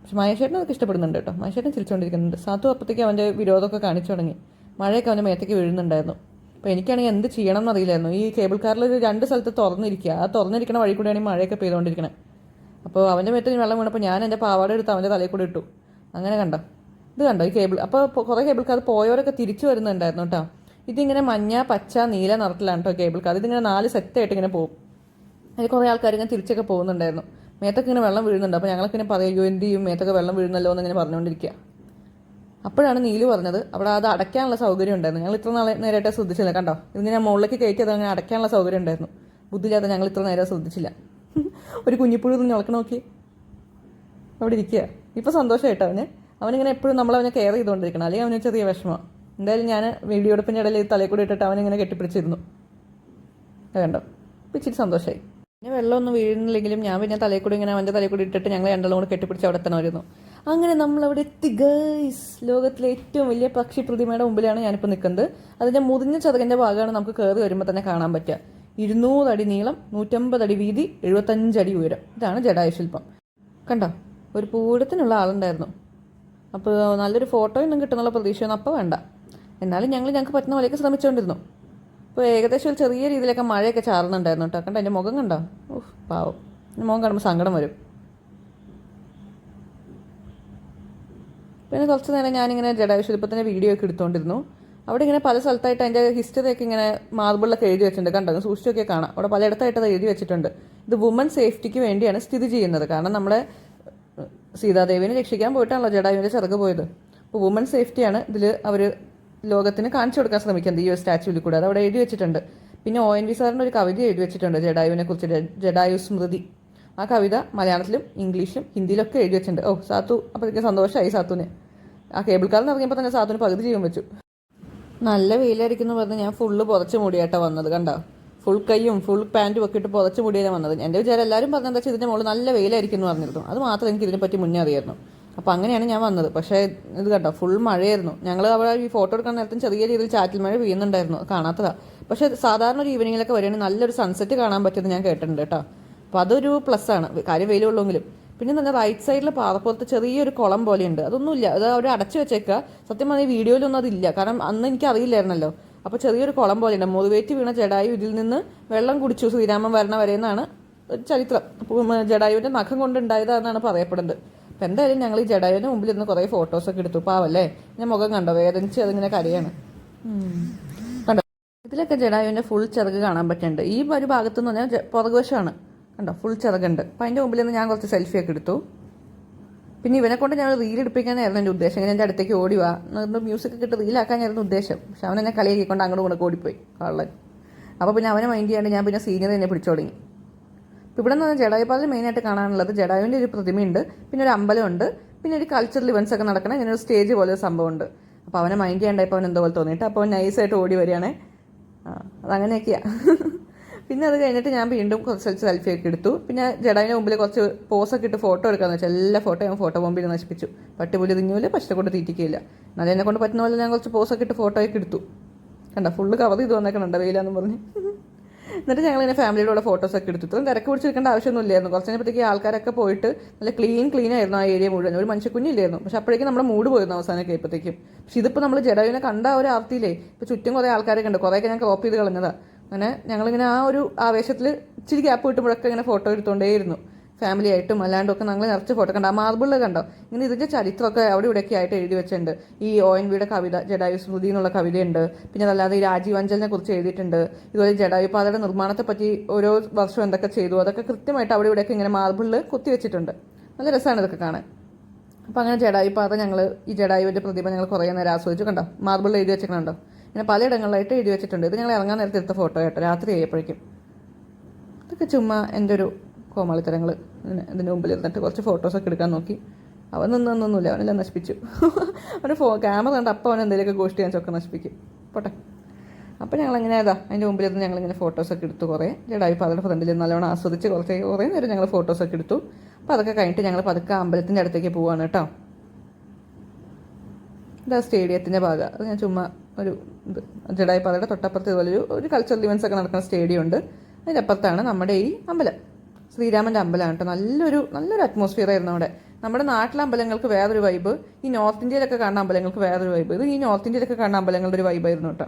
പക്ഷെ മഹേഷേട്ടൻ അതൊക്കെ ഇഷ്ടപ്പെടുന്നുണ്ട് കേട്ടോ. മഹേഷേട്ടൻ ചിരിച്ചുകൊണ്ടിരിക്കുന്നുണ്ട്. സാത്തു അപ്പോഴത്തേക്ക് അവൻ്റെ വിരോധമൊക്കെ കാണിച്ചു തുടങ്ങി. മഴയൊക്കെ അവൻ്റെ മേത്തേക്ക് വീഴുന്നുണ്ടായിരുന്നു. അപ്പോൾ എനിക്കാണെങ്കിൽ എന്ത് ചെയ്യണം എന്നറിയില്ലായിരുന്നു. ഈ കേബിൾ കാറിൽ 2 സ്ഥലത്ത് തുറന്നിരിക്കുക, ആ തുറന്നിരിക്കുന്ന വഴി കൂടെയാണ് ഈ മഴയൊക്കെ പെയ്തുകൊണ്ടിരിക്കണേ. അപ്പോൾ അവൻ്റെ മേത്ത് വെള്ളം വീണപ്പോൾ ഞാൻ എൻ്റെ പാവാട എടുത്ത് അവൻ്റെ തലയിൽ കൂടെ ഇട്ടു. അങ്ങനെ ഇത് കണ്ടോ ഈ കേബിൾ. അപ്പോൾ കുറേ കേബിൾ കാർ പോയവരൊക്കെ തിരിച്ചു വരുന്നുണ്ടായിരുന്നു കേട്ടോ. ഇതിങ്ങനെ മഞ്ഞ, പച്ച, നീല നിറത്തിലാണ് കേട്ടോ കേബിൾ കാർ. ഇതിങ്ങനെ 4 സെറ്റായിട്ട് ഇങ്ങനെ പോകും. അതിൽ കുറേ ആൾക്കാർ ഇങ്ങനെ തിരിച്ചൊക്കെ പോകുന്നുണ്ടായിരുന്നു. മേത്തൊക്കെ ഇങ്ങനെ വെള്ളം വീഴുന്നുണ്ട്. അപ്പോൾ ഞങ്ങൾക്കിങ്ങനെ പറയുമോ എന്ത് ചെയ്യും, മേത്തൊക്കെ വെള്ളം വീഴുന്നല്ലോ എന്നിങ്ങനെ പറഞ്ഞുകൊണ്ടിരിക്കുക. അപ്പോഴാണ് നീലു പറഞ്ഞത് അവിടെ അത് അടയ്ക്കാനുള്ള സൗകര്യം ഉണ്ടായിരുന്നു. ഞങ്ങൾ ഇത്ര നേരമായിട്ട് ശ്രദ്ധിച്ചില്ല. കണ്ടോ ഇതിങ്ങനെ മുകളിലേക്ക് കയറ്റി അത് അങ്ങനെ അടയ്ക്കാനുള്ള സൗകര്യം ഉണ്ടായിരുന്നു. ബുദ്ധിയില്ലാതെ ഞങ്ങൾ ഇത്ര നേരം ശ്രദ്ധിച്ചില്ല. ഒരു കുഞ്ഞിപ്പുഴു ഞളക്ക് നോക്കി അവിടെ ഇരിക്കുക. ഇപ്പോൾ സന്തോഷമായിട്ടോ അവനിങ്ങനെ എപ്പോഴും നമ്മളവനെ കെയർ ചെയ്തുകൊണ്ടിരിക്കണം, അല്ലെങ്കിൽ അവന് ചെറിയ വിഷമമാണ്. എന്തായാലും ഞാൻ വീഡിയോ എടുപ്പിൻ്റെ ഇടയിൽ തലയിൽ കൂടി ഇട്ടിട്ട് അവനിങ്ങനെ കെട്ടിപ്പിടിച്ചിരുന്നു. കണ്ടോ ഇപ്പോൾ ഇച്ചിരി സന്തോഷമായി. പിന്നെ വെള്ളമൊന്നും വീഴുന്നില്ലെങ്കിലും ഞാൻ പിന്നെ തലയിൽ കൂടി ഇങ്ങനെ അവൻ്റെ തലയിൽ കൂടി ഇട്ടിട്ട് ഞങ്ങൾ രണ്ടെണ്ണം കൂടി കെട്ടിപ്പിടിച്ച് അവിടെ എത്തണമായിരുന്നു. അങ്ങനെ നമ്മളവിടെ എത്തി ഗൈസ്. ലോകത്തിലെ ഏറ്റവും വലിയ പക്ഷി പ്രതിമയുടെ മുമ്പിലാണ് ഞാനിപ്പോൾ നിൽക്കുന്നത്. അതിൻ്റെ മുറിഞ്ഞ ചെറുകിൻ്റെ ഭാഗമാണ് നമുക്ക് കയറി വരുമ്പോൾ തന്നെ കാണാൻ പറ്റുക. 200 അടി നീളം, 150 അടി വീതി, 75 അടി ഉയരം. ഇതാണ് ജഡായു ശില്പം. കണ്ടോ ഒരു പൂരത്തിനുള്ള ആളുണ്ടായിരുന്നു. അപ്പോൾ നല്ലൊരു ഫോട്ടോയൊന്നും കിട്ടുന്നുള്ള പ്രതീക്ഷയൊന്നും അപ്പോൾ വേണ്ട. എന്നാലും ഞങ്ങൾക്ക് പറ്റുന്ന പോലെയൊക്കെ ശ്രമിച്ചുകൊണ്ടിരുന്നു. അപ്പോൾ ഏകദേശം ഒരു ചെറിയ രീതിയിലൊക്കെ മഴയൊക്കെ ചാറുന്നുണ്ടായിരുന്നു കേട്ടോ. കണ്ടോ എൻ്റെ മുഖം കണ്ടോ, പാവം. എൻ്റെ മുഖം കാണുമ്പോൾ സങ്കടം വരും. പിന്നെ കുറച്ച് നേരം ഞാനിങ്ങനെ ജഡായു ശില്പത്തിൻ്റെ വീഡിയോ ഒക്കെ എടുത്തുകൊണ്ടിരുന്നു. അവിടെ ഇങ്ങനെ പല സ്ഥലത്തായിട്ട് അതിൻ്റെ ഹിസ്റ്ററിയൊക്കെ ഇങ്ങനെ മാർബിളിലൊക്കെ എഴുതി വെച്ചിട്ടുണ്ട്. കണ്ടോ സൂക്ഷിച്ചൊക്കെ കാണാം. അവിടെ പലയിടത്തായിട്ട് അത് എഴുതി വെച്ചിട്ടുണ്ട്. ഇത് വുമൺ സേഫ്റ്റിക്ക് വേണ്ടിയാണ് സ്ഥിതി ചെയ്യുന്നത്. കാരണം നമ്മളെ സീതാദേവിനെ രക്ഷിക്കാൻ പോയിട്ടാണല്ലോ ജഡായുവിൻ്റെ ചിറക് പോയത്. അപ്പോൾ വുമൺ സേഫ്റ്റിയാണ് ഇതിൽ അവർ ലോകത്തിന് കാണിച്ചു കൊടുക്കാൻ ശ്രമിക്കുന്നത് ഈ ഒരു സ്റ്റാച്യൂവിൽ കൂടെ. അത് അവിടെ എഴുതി വെച്ചിട്ടുണ്ട്. പിന്നെ ONV സാറിൻ്റെ ഒരു കവിത എഴുതി വെച്ചിട്ടുണ്ട് ജഡായുവിനെ കുറിച്ച്, ജഡായു സ്മൃതി. ആ കവിത മലയാളത്തിലും ഇംഗ്ലീഷിലും ഹിന്ദിയിലൊക്കെ എഴുതി വെച്ചിട്ടുണ്ട്. സാത്തു അപ്പോഴേക്കും സന്തോഷമായി സാത്തുവിന്. ആ കേബിൾ കാറിൽ ഇറങ്ങിയപ്പോൾ തന്നെ സാത്തുവിന് പകുതി ജീവൻ വെച്ചു. നല്ല വെയിലായിരിക്കുന്നു പറഞ്ഞ് ഞാൻ ഫുള്ള് പുറച്ച് മൂടിയായിട്ടാണ് വന്നത്. കണ്ടോ ഫുൾ കൈയും ഫുൾ പാൻറ്റും ഒക്കെ ഇട്ട് പുറച്ച് മൂടിയാണ് വന്നത്. എൻ്റെ വിചാരം എല്ലാവരും പറഞ്ഞെന്താ വെച്ചാൽ ഇതിൻ്റെ മുകളിൽ നല്ല വെയിലായിരിക്കും എന്ന് പറഞ്ഞിരുന്നു. അത് മാത്രം എനിക്ക് ഇതിനെപ്പറ്റി മുന്നേ അറിയായിരുന്നു. അപ്പോൾ അങ്ങനെയാണ് ഞാൻ വന്നത്. പക്ഷേ ഇത് കണ്ടോ ഫുൾ മഴയായിരുന്നു. ഞങ്ങൾ അവിടെ ഈ ഫോട്ടോ എടുക്കാൻ നേരത്തും ചെറിയ രീതിയിൽ ചാറ്റിൽ മഴ പെയ്യുന്നുണ്ടായിരുന്നു, കാണാത്തതാണ്. പക്ഷേ സാധാരണ ഒരു ഈവനിങ്ങിലൊക്കെ വരികയാണെങ്കിൽ നല്ലൊരു സൺസെറ്റ് കാണാൻ പറ്റുമെന്ന് ഞാൻ കേട്ടിട്ടുണ്ട് കേട്ടോ. അപ്പോൾ അതൊരു പ്ലസ്സാണ്, കാര്യം വെയിലുള്ളെങ്കിലും. പിന്നെ തന്നെ റൈറ്റ് സൈഡിൽ പാറപ്പുറത്ത് ചെറിയൊരു കുളം പോലെയുണ്ട്. അതൊന്നുമില്ല, അത് അവർ അടച്ചു വെച്ചേക്കുക. സത്യം പറഞ്ഞാൽ ഈ വീഡിയോയിലൊന്നും അതില്ല, കാരണം അന്ന് എനിക്ക് അറിയില്ലായിരുന്നല്ലോ. അപ്പോൾ ചെറിയൊരു കുളം പോലെയുണ്ട്. മുറിവേറ്റ് വീണ ജഡായു ഇതിൽ നിന്ന് വെള്ളം കുടിച്ചു ശ്രീരാമൻ വരണ വരെ എന്നാണ് ചരിത്രം. അപ്പോൾ ജഡായുവിൻ്റെ നഖം കൊണ്ടുണ്ടായതാണെന്നാണ് പറയപ്പെടുന്നത്. അപ്പോൾ എന്തായാലും ഞങ്ങൾ ഈ ജഡായുവിൻ്റെ മുമ്പിൽ ഇരുന്ന് കുറേ ഫോട്ടോസൊക്കെ എടുത്തു. പാവല്ലേ, ഞാൻ മുഖം കണ്ടോ വേദനിച്ച് അതിങ്ങനെ കരയാണ്. കണ്ടോ ഇതിലൊക്കെ ജഡായുവിൻ്റെ ഫുൾ ചിറക് കാണാൻ പറ്റുന്നുണ്ട്. ഈ ഒരു ഭാഗത്തെന്ന് പറഞ്ഞാൽ പുറകുവശമാണ്. കണ്ടോ ഫുൾ ചിറകുണ്ട്. അപ്പോൾ അതിൻ്റെ മുമ്പിൽ നിന്ന് ഞാൻ കുറച്ച് സെൽഫിയൊക്കെ എടുത്തു. പിന്നെ ഇവനെ കൊണ്ട് ഞാൻ റീൽ എടുപ്പിക്കാനായിരുന്നു എൻ്റെ ഉദ്ദേശം. ഇങ്ങനെ എൻ്റെ അടുത്തേക്ക് ഓടിവാ മ്യൂസിക് ഇട്ട് റീലാക്കാനായിരുന്നു ഉദ്ദേശം. പക്ഷെ അവനെന്നെ കളിയാക്കിക്കൊണ്ട് അങ്ങോട്ട് കൂടെ ഓടിപ്പോയി കള്ളൻ. അപ്പോൾ പിന്നെ അവനെ മൈൻഡ് ചെയ്യാണ്ട് ഞാൻ പിന്നെ സീനിയർ എന്നെ പിടിച്ചു തുടങ്ങി. ഇപ്പോൾ ഇവിടെ നിന്ന് ജഡായുപാതയിൽ മെയിനായിട്ട് കാണാനുള്ളത് ജഡായുവിൻ്റെ ഒരു പ്രതിമയുണ്ട്, പിന്നെ ഒരു അമ്പലമുണ്ട്, പിന്നെ ഒരു കൾച്ചറൽ ഇവൻറ്റ്സ് ഒക്കെ നടക്കണം, ഇങ്ങനെ ഒരു സ്റ്റേജ് പോലെ ഒരു സംഭവമുണ്ട്. അപ്പോൾ അവനെ മൈൻഡ് ചെയ്യാണ്ടായപ്പോൾ അവൻ എന്തോ പോലെ തോന്നിയിട്ട് അപ്പോൾ അവൻ നൈസായിട്ട് ഓടി വരികയാണേ. അതങ്ങനെയൊക്കെയാണ്. പിന്നെ അത് കഴിഞ്ഞിട്ട് ഞാൻ വീണ്ടും കുറച്ച് സെൽഫിയൊക്കെ എടുത്തു. പിന്നെ ജഡായിൻ്റെ മുമ്പിൽ കുറച്ച് പോസൊക്കെ ഇട്ട് ഫോട്ടോ എടുക്കാമെന്ന് വെച്ചാൽ എല്ലാ ഫോട്ടോയും ഞാൻ ഫോട്ടോ ബോംബിൽ നശിപ്പിച്ചു. പട്ടുപുലി തിന്നൂല, പശ കൊണ്ട് തീറ്റിക്കില്ല. എന്നാലും എന്നെ കൊണ്ട് പറ്റുന്ന പോലെ ഞാൻ കുറച്ച് പോസൊക്കെ ഇട്ട് ഫോട്ടോയൊക്കെ എടുത്തു. കണ്ട ഫുള്ള് കവർ ചെയ്ത് വന്നേക്കണുണ്ട് വെയിലാന്ന് പറഞ്ഞ്. എന്നിട്ട് ഞങ്ങളിങ്ങനെ ഫാമിലിയുടെ ഫോട്ടോസൊക്കെ എടുത്തു. ഇത്രയും തിരക്ക് പിടിച്ചെടുക്കേണ്ട ആവശ്യമൊന്നുമില്ലായിരുന്നു. കുറച്ച് കഴിഞ്ഞപ്പോഴത്തേക്ക് ആൾക്കാരൊക്കെ പോയിട്ട് നല്ല ക്ലീൻ ആയിരുന്നു ആ ഏരിയ മുഴുവൻ. ഒരു മനുഷ്യക്കുഞ്ഞില്ലായിരുന്നു. പക്ഷെ അപ്പോഴേക്കും നമ്മുടെ മൂഡ് പോയിരുന്നു അവസാനമൊക്കെ ആയപ്പോഴത്തേക്കും. പക്ഷെ ഇതിപ്പോൾ നമ്മൾ ജഡായുവിനെ കണ്ട ഒരു ആർത്തിയില്ലേ, ഇപ്പോൾ ചുറ്റും കുറേ ആൾക്കാരൊക്കെ ഉണ്ട്. കുറേയൊക്കെ ഞാൻ ക്രോപ്പ് ചെയ്ത് കളഞ്ഞതാണ്. അങ്ങനെ ഞങ്ങളിങ്ങനെ ആ ഒരു ആവേശത്തിൽ ഇച്ചിരി ഗ്യാപ്പ് കിട്ടുമ്പോഴൊക്കെ ഇങ്ങനെ ഫോട്ടോ എടുത്തുകൊണ്ടേയിരുന്നു. ഫാമിലി ആയിട്ടും അല്ലാണ്ടും ഒക്കെ ഞങ്ങൾ നിറച്ച് ഫോട്ടോ കണ്ടോ. ആ മാർബിളിൽ കണ്ടോ ഇങ്ങനെ ഇതിൻ്റെ ചരിത്രമൊക്കെ അവിടെ ഇവിടെയൊക്കെ ആയിട്ട് എഴുതി വെച്ചിട്ടുണ്ട്. ഈ ONVയുടെ കവിത ജഡായു സ്മൃതി എന്നുള്ള കവിതയുണ്ട്. പിന്നെ അതല്ലാതെ ഈ രാജീവ് അഞ്ചലിനെ കുറിച്ച് എഴുതിയിട്ടുണ്ട്. ഇതുപോലെ ജഡായുപാതയുടെ നിർമ്മാണത്തെ പറ്റി ഓരോ വർഷവും എന്തൊക്കെ ചെയ്തു അതൊക്കെ കൃത്യമായിട്ട് അവിടെ ഇവിടെയൊക്കെ ഇങ്ങനെ മാർബിളിൽ കുത്തി വെച്ചിട്ടുണ്ട്. നല്ല രസമാണ് ഇതൊക്കെ കാണാൻ. അപ്പോൾ അങ്ങനെ ജഡായുപാത ഞങ്ങൾ ഈ ജഡായുവിൻ്റെ പ്രതിമ ഞങ്ങൾ കുറേ നേരം ആസ്വദിച്ചു. കണ്ടോ മാർബിളിൽ എഴുതി വെച്ചിട്ടുണ്ടോ, ഇങ്ങനെ പലയിടങ്ങളിലായിട്ട് എഴുതി വെച്ചിട്ടുണ്ട്. ഇത് ഞങ്ങൾ ഇറങ്ങാൻ നേരത്തെ എടുത്ത ഫോട്ടോ കേട്ടോ, രാത്രി ആയപ്പോഴേക്കും. ഇതൊക്കെ ചുമ്മാ എൻ്റെ ഒരു കോമാളിത്തരങ്ങൾ. ഇതിൻ്റെ മുമ്പിൽ ഇരുന്നിട്ട് കുറച്ച് ഫോട്ടോസൊക്കെ എടുക്കാൻ നോക്കി. അവൻ നിന്നൊന്നുമില്ല, അവനെല്ലാം നശിപ്പിച്ചു. അവന് ക്യാമറ കണ്ട് അപ്പം അവൻ എന്തെങ്കിലുമൊക്കെ ഗോഷ്ടി കാണിച്ചൊക്കെ നശിപ്പിക്കും. പോട്ടെ. അപ്പോൾ ഞങ്ങളങ്ങനെ അതിൻ്റെ മുമ്പിലിരുന്ന് ഞങ്ങളിങ്ങനെ ഫോട്ടോസൊക്കെ എടുത്തു. കുറേ ജഡായുപാതയുടെ ഫ്രണ്ടിൽ നല്ലോണം ആസ്വദിച്ച് കുറേ നേരം ഞങ്ങൾ ഫോട്ടോസൊക്കെ എടുത്തു. അപ്പോൾ അതൊക്കെ കഴിഞ്ഞിട്ട് ഞങ്ങൾ പതുക്കെ അമ്പലത്തിൻ്റെ അടുത്തേക്ക് പോവാണ് കേട്ടോ. ഇതാ സ്റ്റേഡിയത്തിൻ്റെ ഭാഗം. അത് ഞാൻ ചുമ്മാ ഒരു ഇത് ജഡായുപാതയുടെ തൊട്ടപ്പുറത്ത് ഇതുപോലെ ഒരു കൾച്ചറൽ ഇവൻറ്റ്സ് ഒക്കെ നടക്കുന്ന സ്റ്റേഡിയം ഉണ്ട്. അതിൻ്റെ അപ്പുറത്താണ് നമ്മുടെ ഈ അമ്പലം. ശ്രീരാമൻ്റെ അമ്പലമാണ് കേട്ടോ. നല്ലൊരു അറ്റ്മോസ്ഫിയർ ആയിരുന്നു അവിടെ. നമ്മുടെ നാട്ടിലെ അമ്പലങ്ങൾക്ക് വേറൊരു വൈബ്, ഈ നോർത്ത് ഇന്ത്യയിലൊക്കെ കാണുന്ന അമ്പലങ്ങൾക്ക് വേറൊരു വൈബ്. ഇത് ഈ നോർത്ത് ഇന്ത്യയിലൊക്കെ കാണുന്ന അമ്പലങ്ങളുടെ ഒരു വൈബായിരുന്നു കേട്ടോ.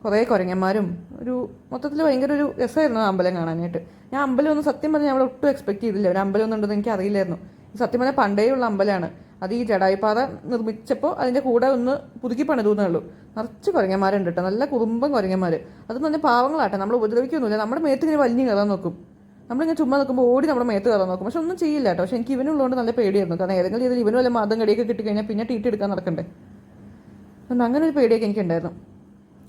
കുറേ കുരങ്ങന്മാരും ഒരു മൊത്തത്തിൽ ഭയങ്കര ഒരു രസമായിരുന്നു ആ അമ്പലം കാണാനായിട്ട്. ഞാൻ അമ്പലം ഒന്നും സത്യം പറഞ്ഞാൽ അവിടെ ഒട്ടും എക്സ്പെക്ട് ചെയ്തില്ല. ഒരു അമ്പലം ഒന്നും ഉണ്ടെന്ന് എനിക്ക് അറിയില്ലായിരുന്നു. സത്യം പറഞ്ഞാൽ പണ്ടേയുള്ള അമ്പലമാണ്. അത് ഈ ജഡായുപാത നിർമ്മിച്ചപ്പോൾ അതിൻ്റെ കൂടെ ഒന്ന് പുതുക്കി പണിതൂന്നേ ഉള്ളൂ. നിറച്ച് കുരങ്ങന്മാരുണ്ട് കേട്ടോ, നല്ല കുറുമ്പൻ കുരങ്ങന്മാർ. അത് നല്ല പാവങ്ങളാട്ടെ, നമ്മൾ ഉപദ്രവിക്കൊന്നുമില്ല. നമ്മുടെ മേത്ത് ഇങ്ങനെ വലിഞ്ഞ് കയറാൻ നോക്കും. നമ്മളിങ്ങനെ ചുമ്മാ നോക്കുമ്പോൾ ഓടി നമ്മുടെ മേത്ത് കയറാൻ നോക്കും. പക്ഷെ ഒന്നും ചെയ്യില്ല കേട്ടോ. പക്ഷെ എനിക്ക് ഇവനുള്ളതുകൊണ്ട് നല്ല പേടിയായിരുന്നു. കാരണം ഏതെങ്കിലും രീതിയിൽ ഇവനും വല്ല മതം കടിയൊക്കെ കിട്ടിക്കഴിഞ്ഞാൽ പിന്നെ ടീറ്റ് എടുക്കാൻ നടക്കണ്ടേ. അതുകൊണ്ട് അങ്ങനെ ഒരു പേടിയൊക്കെ എനിക്കുണ്ടായിരുന്നു.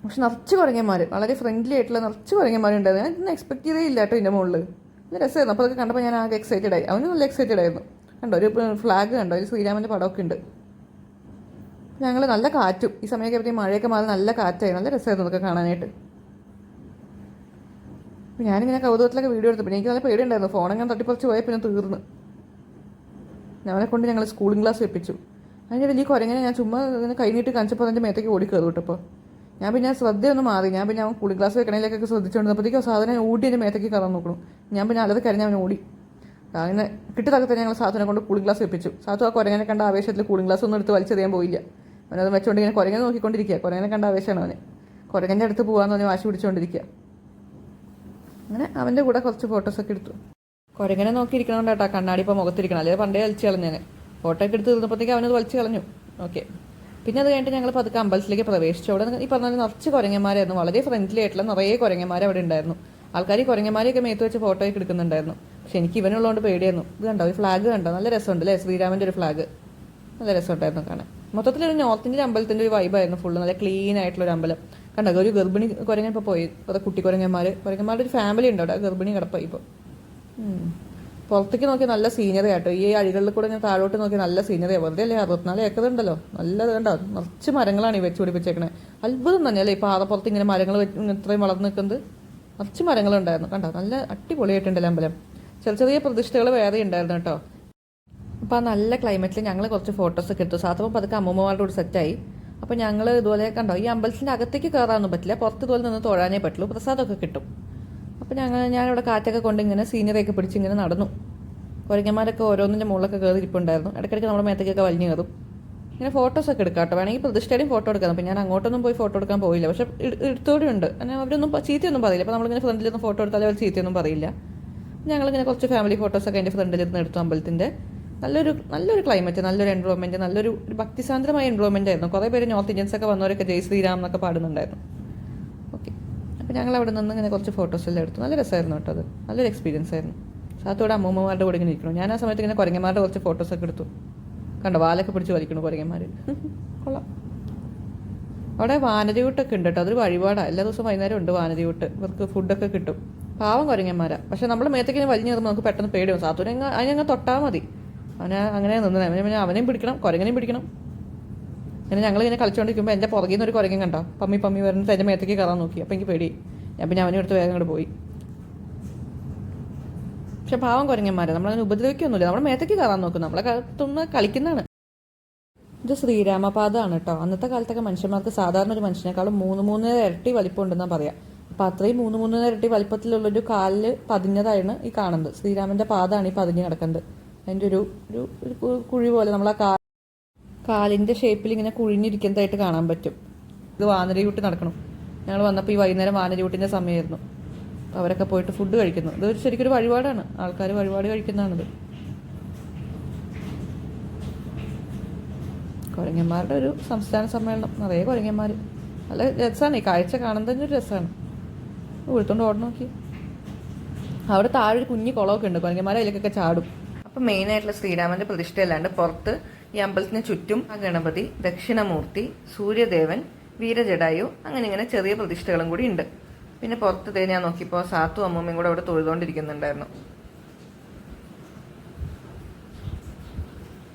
പക്ഷെ നിറച്ച് കുരങ്ങന്മാർ, വളരെ ഫ്രണ്ട്ലി ആയിട്ടുള്ള നിറച്ച് കുരങ്ങന്മാരുണ്ടായിരുന്നു. ഞാൻ ഇതൊന്നും എക്സ്പെക്ട് ചെയ്തേ ഇല്ല കേട്ടോ ഇതിൻ്റെ മുകളിൽ. നല്ല രസമായിരുന്നു. അപ്പോൾ അതൊക്കെ കണ്ടപ്പോൾ ഞാൻ ആകെ എക്സൈറ്റഡ് ആയി. അവനും നല്ല എക്സൈറ്റഡ് ആയിരുന്നു. കണ്ടോ ഒരു ഫ്ലാഗ് കണ്ടോ, ഒരു ശ്രീരാമൻ്റെ പടമൊക്കെ ഉണ്ട്. ഞങ്ങൾ നല്ല കാറ്റും ഈ സമയമൊക്കെ പറ്റി മഴയൊക്കെ മാറി നല്ല കാറ്റായി. നല്ല രസമായിരുന്നു അതൊക്കെ കാണാനായിട്ട്. അപ്പോൾ ഞാനിങ്ങനെ കൗതുകത്തിലൊക്കെ വീഡിയോ എടുത്തു. പിന്നെ എനിക്ക് നല്ല പേടിയുണ്ടായിരുന്നു. ഫോണങ്ങനെ തട്ടിപ്പറിച്ച് പോയാൽ പിന്നെ തീർന്ന്. ഞങ്ങളെ കൊണ്ട് ഞങ്ങൾ സ്കൂളിംഗ് ക്ലാസ് വെപ്പിച്ചു. അതിൻ്റെ വലിയ കുരങ്ങനെ ഞാൻ ചുമ്മാ ഇങ്ങനെ കൈനീട്ട് കാണിച്ചപ്പോൾ അതിൻ്റെ മേത്തേക്ക് ഓടി കയറും കേട്ടപ്പോൾ. ഞാൻ പിന്നെ ശ്രദ്ധയൊന്ന് മാറി. ഞാൻ പിന്നെ അവൻ കൂളിംഗ് ക്ലാസ് വെക്കണേലേക്കൊക്കെ ശ്രദ്ധിച്ചുകൊണ്ടിരുന്നപ്പോഴത്തേക്കും സാധനം ഓടി എൻ്റെ മേത്തേക്ക് കയറാൻ നോക്കണം. ഞാൻ പിന്നെ അല്ലാതെ കരഞ്ഞ് അവൻ ഓടി. അങ്ങനെ കിട്ടിയതൊക്കെ തന്നെ ഞങ്ങൾ സാധുവിനെ കൊണ്ട് കൂളിംഗ് ഗ്ലാസ് വെപ്പിച്ചു. സാധു ആ കുരങ്ങനെ കണ്ട ആവേശത്തിൽ കൂളിംഗ് ഗ്ലാസ് ഒന്നും എടുത്ത് വലിച്ചെറിയാൻ പോയില്ല. അവനത് വെച്ചുകൊണ്ട് ഇങ്ങനെ കുരങ്ങനെ നോക്കിക്കൊണ്ടിരിക്കുക. കുരങ്ങനെ കണ്ട ആവേശമാണ് അവന്. കുരങ്ങൻ്റെ അടുത്ത് പോകാമെന്ന് പറഞ്ഞ് വാശി പിടിച്ചുകൊണ്ടിരിക്കുക. അങ്ങനെ അവൻ്റെ കൂടെ കുറച്ച് ഫോട്ടോസൊക്കെ എടുത്തു. കുരങ്ങനെ നോക്കിയിരിക്കണോണ്ട് കേട്ടോ കണ്ണാടി ഇപ്പോൾ മുഖത്തിരിക്കണം. അല്ലെങ്കിൽ പണ്ടേ വലിച്ച് കളഞ്ഞു. ഞാൻ ഫോട്ടോ ഒക്കെ എടുത്ത് തീർന്നപ്പോഴത്തേക്ക് അവനത് വലിച്ച് കളഞ്ഞു. ഓക്കെ. പിന്നെ അത് കഴിഞ്ഞിട്ട് ഞങ്ങൾ പതുക്കെ അമ്പലത്തിലേക്ക് പ്രവേശിച്ചു. അവിടെ ഈ പറഞ്ഞ നിറച്ച് കുരങ്ങന്മാരായിരുന്നു. വളരെ ഫ്രണ്ട്ലി ആയിട്ടുള്ള നിറയെ കുരങ്ങന്മാർ അവിടെ ഉണ്ടായിരുന്നു. ആൾക്കാർ ഈ കുരങ്ങന്മാരെയൊക്കെ മേത്ത് വെച്ച് ഫോട്ടോയൊക്കെ എടുക്കുന്നുണ്ടായിരുന്നു. പക്ഷെ എനിക്ക് ഇവനുള്ളതുകൊണ്ട് പേടിയായിരുന്നു. ഇത് കണ്ടോ ഈ ഫ്ലാഗ് കണ്ടോ, നല്ല രസമുണ്ട് അല്ലേ, ശ്രീരാമൻ്റെ ഒരു ഫ്ലാഗ്. നല്ല രസമുണ്ടായിരുന്നു കാണാൻ. മൊത്തത്തിലൊരു നോർത്ത് ഇന്ത്യൻ അമ്പലത്തിൻ്റെ ഒരു വൈബായിരുന്നു ഫുള്ള്. നല്ല ക്ലീൻ ആയിട്ടുള്ളൊരു അമ്പലം. കണ്ടോ ഒരു ഗർഭിണി കുരങ്ങൻ ഇപ്പോൾ പോയി. അത് കുട്ടി കുരങ്ങന്മാരുടെ ഒരു ഫാമിലി ഉണ്ട് അവിടെ. ഗർഭിണി കിടപ്പായി ഇപ്പോൾ. പുറത്തേക്ക് നോക്കി നല്ല സീനറി ആട്ടോ. ഈ അഴികളിൽ കൂടെ ഇങ്ങനെ താഴോട്ട് നോക്കി നല്ല സീനറിയാണ്. വെറുതെ അല്ലേ 64 ഏക്കർ ഉണ്ടല്ലോ. നല്ലത് കണ്ടോ, നിറച്ച് മരങ്ങളാണ് ഈ വെച്ച് പിടിപ്പിച്ചേക്കണേ. അത്ഭുതം തന്നെയല്ലേ ഈ പാറപ്പുറത്ത് ഇങ്ങനെ മരങ്ങൾ ഇത്രയും വളർന്നു നിൽക്കുന്നത്. നിറച്ച് മരങ്ങളുണ്ടായിരുന്നു കണ്ടോ. നല്ല അടിപൊളിയായിട്ടുണ്ടല്ലോ അമ്പലം. ചെറിയ പ്രതിഷ്ഠകൾ വേറെ ഉണ്ടായിരുന്നു കേട്ടോ. അപ്പോൾ ആ നല്ല ക്ലൈമറ്റിൽ ഞങ്ങൾ കുറച്ച് ഫോട്ടോസൊക്കെ എടുത്തു. സാധനം പതുക്കെ അമ്മൂമ്മമാരുടെ കൂടെ സെറ്റായി. അപ്പോൾ ഞങ്ങൾ ഇതുപോലെ കണ്ടോ ഈ അമ്പലത്തിൻ്റെ അകത്തേക്ക് കയറാനൊന്നും പറ്റില്ല. പുറത്ത് ഇതുപോലെ നിന്ന് തൊഴാനേ പറ്റുള്ളൂ. പ്രസാദമൊക്കെ കിട്ടും. അപ്പോൾ ഞാനിവിടെ കാറ്റൊക്കെ കൊണ്ട് ഇങ്ങനെ സീനറിയൊക്കെ പിടിച്ച് ഇങ്ങനെ നടന്നു. കുരങ്ങന്മാരൊക്കെ ഓരോന്നിൻ്റെ മുകളിലൊക്കെ കയറി ഇരിപ്പുണ്ടായിരുന്നു. ഇടയ്ക്കിടയ്ക്ക് നമ്മുടെ മേത്തേക്കൊക്കെ വലിഞ്ഞു കയറും. ഇങ്ങനെ ഫോട്ടോസൊക്കെ എടുക്കാം കേട്ടോ. വേണമെങ്കിൽ പ്രതിഷ്ഠയുടെയും ഫോട്ടോ എടുക്കാം. അപ്പോൾ ഞാൻ അങ്ങോട്ടൊന്നും പോയി ഫോട്ടോ എടുക്കാൻ പോയില്ല. പക്ഷേ എടുത്തോടെ ഉണ്ട്. അങ്ങനെ അവരൊന്നും ചീത്തയൊന്നും പറയില്ല. അപ്പോൾ നമ്മളിങ്ങനെ ഫ്രണ്ടിലൊന്നും ഫോട്ടോ എടുത്താലും അവർ ചീത്തയൊന്നും പറയില്ല. ഞങ്ങളിങ്ങനെ കുറച്ച് ഫാമിലി ഫോട്ടോസൊക്കെ അതിൻ്റെ ഫ്രണ്ടിലിരുന്ന് എടുത്തു. അമ്പലത്തിൻ്റെ നല്ലൊരു ക്ലൈമറ്റ്, നല്ലൊരു എൻവയോൺമെൻറ്റ്, നല്ലൊരു ഭക്തിസാന്ദ്രമായ എൻവയോൺമെൻ്റ് ആയിരുന്നു. കുറേ പേര് നോർത്ത് ഇന്ത്യൻസൊക്കെ വന്നവരൊക്കെ ജയ് ശ്രീരാം എന്നൊക്കെ പാടുന്നുണ്ടായിരുന്നു. ഓക്കെ. അപ്പോൾ ഞങ്ങൾ അവിടെ നിന്ന് ഇങ്ങനെ കുറച്ച് ഫോട്ടോസെല്ലാം എടുത്തു. നല്ല രസമായിരുന്നു കേട്ടോ. അത് നല്ലൊരു എക്സ്പീരിയൻസ് ആയിരുന്നു. സാത്തോടെ അമ്മൂമ്മമാരുടെ കൂടെ ഇങ്ങനെ ഇരിക്കണം. ഞാൻ ആ സമയത്ത് ഇങ്ങനെ കുരങ്ങന്മാരുടെ കുറച്ച് ഫോട്ടോസൊക്കെ എടുത്തു. കണ്ടോ വാലൊക്കെ പിടിച്ച് വലിക്കണം കുരങ്ങന്മാർ. കൊള്ളാം. അവിടെ വാനരയൂട്ടൊക്കെ ഉണ്ട് കേട്ടോ, അതൊരു വഴിപാടാണ്. എല്ലാ ദിവസവും വൈകുന്നേരം ഉണ്ട് വാനരയൂട്ട്, ഇവർക്ക് ഫുഡൊക്കെ കിട്ടും. പാവം കുരങ്ങന്മാരാ. പക്ഷെ നമ്മൾ മേത്തേക്കിന് വലിഞ്ഞു കയറുമ്പോൾ നമുക്ക് പെട്ടെന്ന് പേടിയാവും. സാത്തൂനെ അതിനങ്ങ് തൊട്ടാൽ മതി, അവനെ അങ്ങനെ നിന്നത്. അവനെയും പിടിക്കണം, കുരങ്ങനെയും പിടിക്കണം. പിന്നെ ഞങ്ങളിങ്ങനെ കളിച്ചുകൊണ്ടിരിക്കുമ്പോൾ എൻ്റെ പുറകിൽ നിന്ന് ഒരു കുരങ്ങൻ കണ്ടോ പമ്മി പമ്മി വരുന്നത് എൻ്റെ മേത്തേക്ക് കയറാൻ നോക്കി. അപ്പോൾ എനിക്ക് പേടി, ഞാൻ പിന്നെ അവനെ എടുത്ത് വേഗം അങ്ങോട്ട് പോയി. പക്ഷെ പാവം കുരങ്ങന്മാരെ നമ്മളതിനെ ഉപദ്രവിക്കൊന്നുമില്ല, നമ്മുടെ മേത്തേക്ക് കയറാൻ നോക്കും, നമ്മളെ കത്തുന്ന കളിക്കുന്നതാണ്. ഇത് ശ്രീരാമപാദമാണ് കേട്ടോ. അന്നത്തെ കാലത്തൊക്കെ മനുഷ്യന്മാർക്ക് സാധാരണ ഒരു മനുഷ്യനേക്കാളും 3 ഇരട്ടി വലിപ്പം ഉണ്ടെന്നാണ് പറയാം. അപ്പം അത്രയും 3 ഇരട്ടി വലിപ്പത്തിലുള്ളൊരു കാലിൽ പതിഞ്ഞതാണ് ഈ കാണുന്നത്. ശ്രീരാമന്റെ പാദമാണ് ഈ പതിഞ്ഞ് കിടക്കുന്നത്. അതിൻ്റെ ഒരു കുഴി പോലെ നമ്മൾ ആ കാലിൻ്റെ ഷേപ്പിൽ ഇങ്ങനെ കുഴിഞ്ഞിരിക്കുന്നതായിട്ട് കാണാൻ പറ്റും. ഇത് വാനരയൂട്ടി നടക്കണം. ഞങ്ങൾ വന്നപ്പോൾ ഈ വൈകുന്നേരം വാനരയൂട്ടിൻ്റെ സമയമായിരുന്നു. അപ്പോൾ അവരൊക്കെ പോയിട്ട് ഫുഡ് കഴിക്കുന്നു. ഇത് ശരിക്കൊരു വഴിപാടാണ്, ആൾക്കാർ വഴിപാട് കഴിക്കുന്നതാണിത്. കുരങ്ങന്മാരുടെ ഒരു സംസ്ഥാന സമ്മേളനം, നിറയെ കുരങ്ങന്മാർ. നല്ല രസമാണ്, ഈ കാഴ്ച കാണാൻ തന്നെ ഒരു രസമാണ്. ഉഴുത്തോണ്ട് ഓടണം നോക്കി. അവിടെ താഴെ ഒരു കുഞ്ഞു കുളമൊക്കെ ഉണ്ട്, കുരങ്ങന്മാർ അതിലേക്കൊക്കെ ചാടും. അപ്പം മെയിനായിട്ടുള്ള ശ്രീരാമന്റെ പ്രതിഷ്ഠയല്ലാണ്ട് പുറത്ത് ഈ അമ്പലത്തിന് ചുറ്റും ആ ഗണപതി, ദക്ഷിണമൂർത്തി, സൂര്യദേവൻ, വീരജടായു, അങ്ങനെ ഇങ്ങനെ ചെറിയ പ്രതിഷ്ഠകളും കൂടി ഉണ്ട്. പിന്നെ പുറത്ത് ഞാൻ നോക്കിയപ്പോൾ സാത്തു അമ്മൂമ്മയും കൂടെ അവിടെ തൊഴുതുകൊണ്ടിരിക്കുന്നുണ്ടായിരുന്നു.